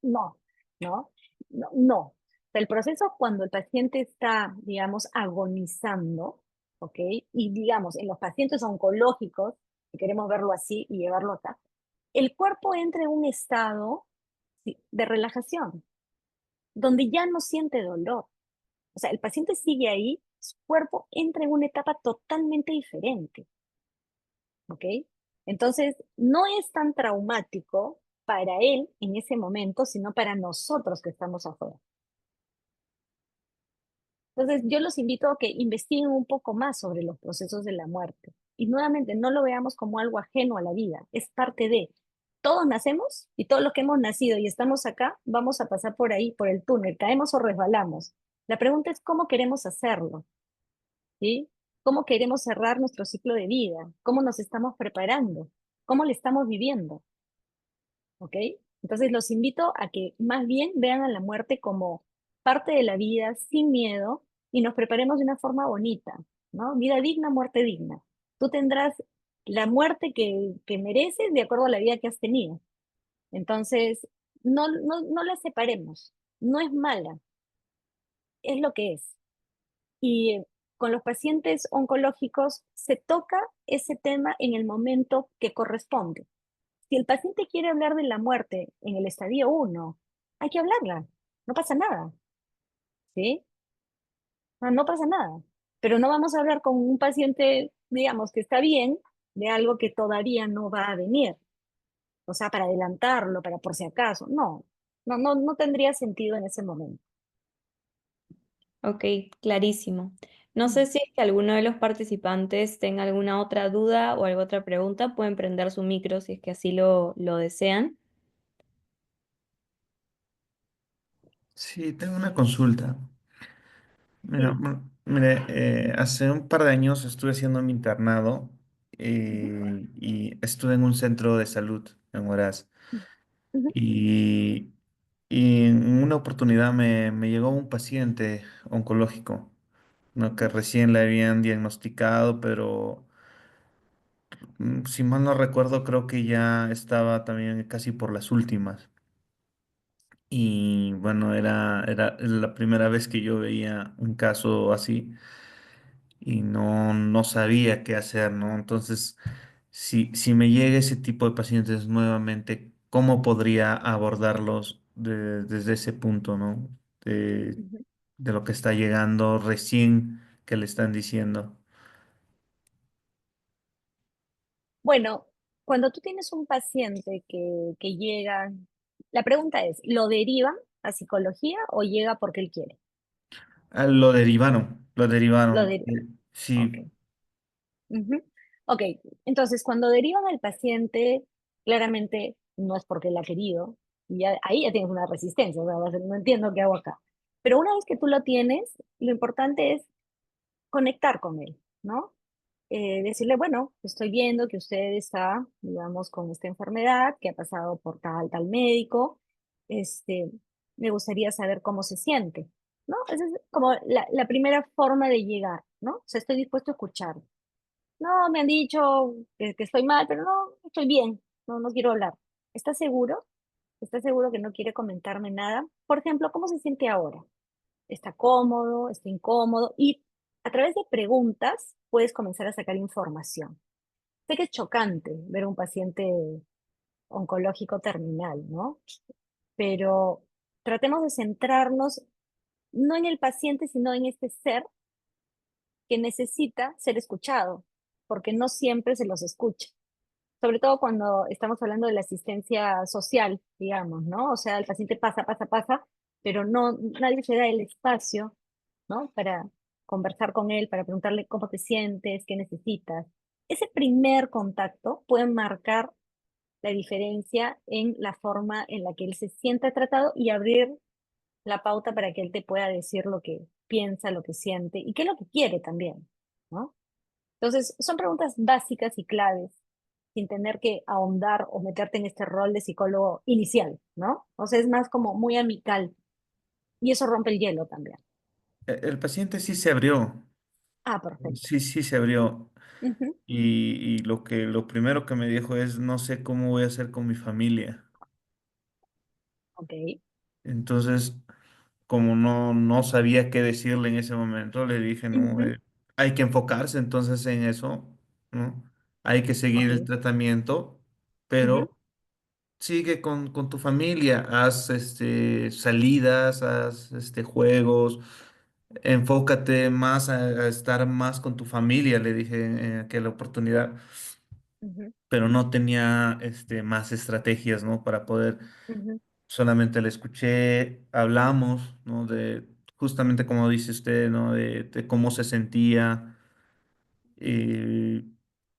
no, ¿no? No, no. O sea, el proceso cuando el paciente está, digamos, agonizando, ¿ok? Y digamos, en los pacientes oncológicos, si queremos verlo así y llevarlo acá, el cuerpo entra en un estado, sí, de relajación, donde ya no siente dolor. O sea, el paciente sigue ahí, su cuerpo entra en una etapa totalmente diferente, ¿ok? Entonces, no es tan traumático para él en ese momento, sino para nosotros que estamos afuera. Entonces, yo los invito a que investiguen un poco más sobre los procesos de la muerte. Y nuevamente, no lo veamos como algo ajeno a la vida, es parte de. Todos nacemos y todos los que hemos nacido y estamos acá, vamos a pasar por ahí, por el túnel, caemos o resbalamos. La pregunta es cómo queremos hacerlo, ¿sí? ¿Cómo queremos cerrar nuestro ciclo de vida? ¿Cómo nos estamos preparando? ¿Cómo le estamos viviendo? ¿Ok? Entonces los invito a que más bien vean a la muerte como parte de la vida, sin miedo, y nos preparemos de una forma bonita, ¿no? Vida digna, muerte digna. Tú tendrás la muerte que mereces de acuerdo a la vida que has tenido. Entonces, no la separemos. No es mala, es lo que es. Y con los pacientes oncológicos se toca ese tema en el momento que corresponde. Si el paciente quiere hablar de la muerte en el estadio 1, hay que hablarla, no pasa nada, ¿sí? No, no pasa nada. Pero no vamos a hablar con un paciente, digamos, que está bien, de algo que todavía no va a venir. O sea, para adelantarlo, para por si acaso. No, no tendría sentido en ese momento. Ok, clarísimo. No Mm. sé si es que alguno de los participantes tenga alguna otra duda o alguna otra pregunta, pueden prender su micro si es que así lo desean. Sí, tengo una consulta. Mira, Sí. mire, hace un par de años estuve haciendo mi internado Ujú, y estuve en un centro de salud en Huaraz. ujú, Y, y en una oportunidad me llegó un paciente oncológico, ¿no? Que ujú. recién le habían diagnosticado, pero si mal no recuerdo, creo que ya estaba también casi por las últimas. Y bueno, era la primera vez que yo veía un caso así y no sabía qué hacer, ¿no? Entonces, si me llega ese tipo de pacientes nuevamente, ¿cómo podría abordarlos desde ese punto, ¿no? De, Ujú. de lo que está llegando recién que le están diciendo. Bueno, cuando tú tienes un paciente que llega, la pregunta es, ¿lo derivan a psicología o llega porque él quiere? Ah, lo derivaron, lo Lo derivaron. derivan. Ok. Sí, Ujú. Ok, entonces cuando derivan al paciente, claramente no es porque él ha querido, y ahí ya tienes una resistencia, o sea, vas a decir, no entiendo qué hago acá. Pero una vez que tú lo tienes, lo importante es conectar con él, ¿no? Decirle, bueno, estoy viendo que usted está, digamos, con esta enfermedad, que ha pasado por tal médico, este, me gustaría saber cómo se siente, ¿no? Esa es como la primera forma de llegar, ¿no? O sea, estoy dispuesto a escuchar. No, me han dicho que estoy mal, pero no, estoy bien, no quiero hablar. ¿Estás seguro? ¿Estás seguro que no quiere comentarme nada? Por ejemplo, ¿cómo se siente ahora? ¿Está cómodo? ¿Está incómodo? Y a través de preguntas puedes comenzar a sacar información. Sé que es chocante ver a un paciente oncológico terminal, ¿no? Pero tratemos de centrarnos no en el paciente, sino en este ser que necesita ser escuchado, porque no siempre se los escucha. Sobre todo cuando estamos hablando de la asistencia social, digamos, ¿no? O sea, el paciente pasa, pero no, nadie se da el espacio, ¿no? Para conversar con él, para preguntarle cómo te sientes, qué necesitas. Ese primer contacto puede marcar la diferencia en la forma en la que él se siente tratado y abrir la pauta para que él te pueda decir lo que piensa, lo que siente y qué es lo que quiere también, ¿no? Entonces, son preguntas básicas y claves, sin tener que ahondar o meterte en este rol de psicólogo inicial, ¿no? O sea, es más como muy amical y eso rompe el hielo también. el paciente sí se abrió, Ah, perfecto. sí se abrió. Ujú. Y lo primero que me dijo es, no sé cómo voy a hacer con mi familia. Ok. Entonces, como no sabía qué decirle en ese momento, le dije, no, Ujú. hay que enfocarse entonces en eso, ¿no? Hay que seguir Ok. el tratamiento, Ujú. pero sigue con tu familia, haz salidas, haz juegos, enfócate más a estar más con tu familia, le dije en aquella oportunidad, Ujú. pero no tenía más estrategias, ¿no? Para poder, Ujú. solamente le escuché, hablamos, ¿no? De justamente como dice usted, ¿no? De cómo se sentía. eh,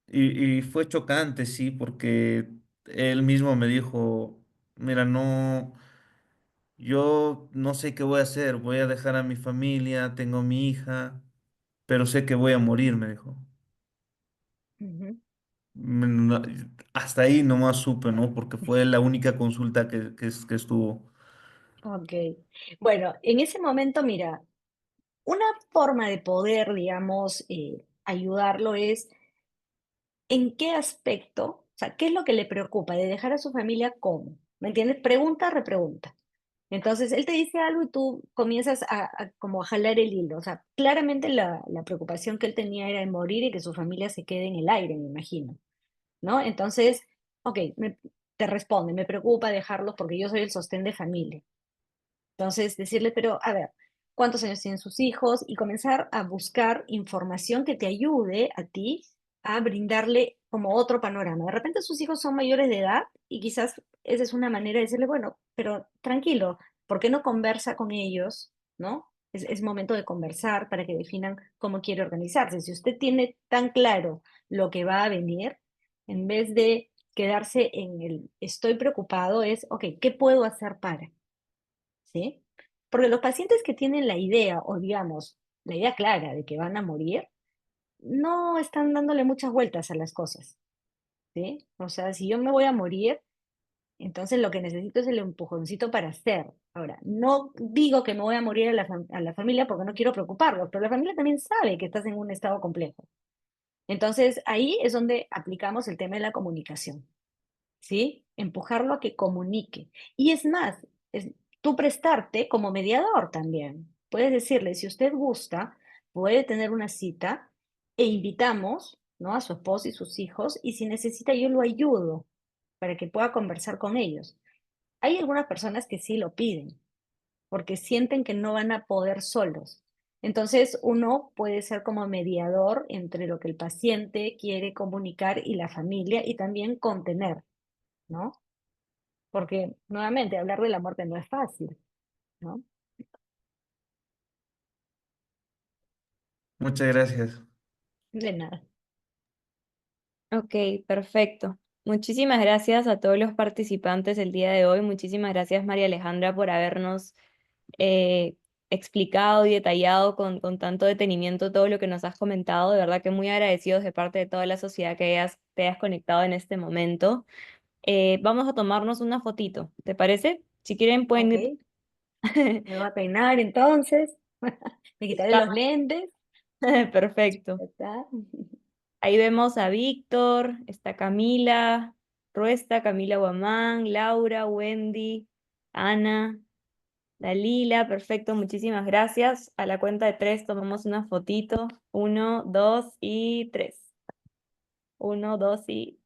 y fue chocante, sí, porque él mismo me dijo, mira, no, yo no sé qué voy a hacer, voy a dejar a mi familia, tengo mi hija, pero sé que voy a morir, me dijo. Ujú. No- Hasta ahí nomás supe, ¿no? Porque fue la única consulta que estuvo. Ok. Bueno, en ese momento, mira, una forma de poder, digamos, ayudarlo es en qué aspecto, o sea, qué es lo que le preocupa de dejar a su familia, cómo. ¿Me entiendes? Pregunta, repregunta. Entonces, él te dice algo y tú comienzas como a jalar el hilo. O sea, claramente la preocupación que él tenía era de morir y que su familia se quede en el aire, me imagino, ¿no? Entonces, ok, te responde, me preocupa dejarlos porque yo soy el sostén de familia. Entonces, decirle, pero a ver, ¿cuántos años tienen sus hijos? Y comenzar a buscar información que te ayude a ti a brindarle como otro panorama. De repente sus hijos son mayores de edad y quizás esa es una manera de decirle, bueno, pero tranquilo, ¿por qué no conversa con ellos? ¿No? Es momento de conversar para que definan cómo quiere organizarse. Si usted tiene tan claro lo que va a venir, en vez de quedarse en el estoy preocupado, es, ok, ¿qué puedo hacer para? ¿Sí? Porque los pacientes que tienen la idea, o digamos, la idea clara de que van a morir, no están dándole muchas vueltas a las cosas, ¿sí? O sea, si yo me voy a morir, entonces lo que necesito es el empujoncito para hacer. Ahora, no digo que me voy a morir a la familia porque no quiero preocuparlos, pero la familia también sabe que estás en un estado complejo. Entonces, ahí es donde aplicamos el tema de la comunicación. ¿Sí? Empujarlo a que comunique. Y es más, tú prestarte como mediador también. Puedes decirle, si usted gusta, puede tener una cita e invitamos, ¿no? A su esposo y sus hijos, y si necesita yo lo ayudo para que pueda conversar con ellos. Hay algunas personas que sí lo piden, porque sienten que no van a poder solos. Entonces, uno puede ser como mediador entre lo que el paciente quiere comunicar y la familia y también contener, ¿no? Porque nuevamente hablar de la muerte no es fácil, ¿no? Muchas gracias. De nada. Ok, perfecto. Muchísimas gracias a todos los participantes el día de hoy. Muchísimas gracias, María Alejandra, por habernos eh, explicado y detallado con tanto detenimiento todo lo que nos has comentado. De verdad que muy agradecidos de parte de toda la sociedad que te hayas conectado en este momento. Vamos a tomarnos una fotito, ¿te parece? Si quieren pueden Ok, ir. me voy a peinar entonces, me quitaré los lentes, Perfecto. ya está. Ahí vemos a Víctor, está Camila Ruesta, Camila Guamán, Laura, Wendy, Ana, Dalila, perfecto, muchísimas gracias. A la cuenta de tres tomamos una fotito. Uno, dos y tres. Uno, dos y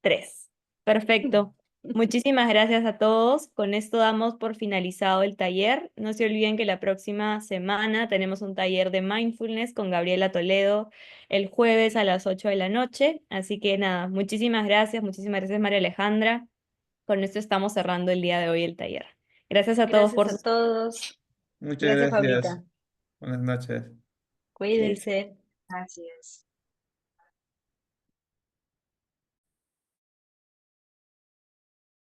tres. Perfecto. Muchísimas gracias a todos. Con esto damos por finalizado el taller. No se olviden que la próxima semana tenemos un taller de mindfulness con Gabriela Toledo el jueves a las 8 de la noche. Así que nada, muchísimas gracias María Alejandra. Con esto estamos cerrando el día de hoy el taller. Gracias a todos Gracias por a sus... todos. Muchas Gracias, gracias. Paulita. Buenas noches. Cuídense. Gracias.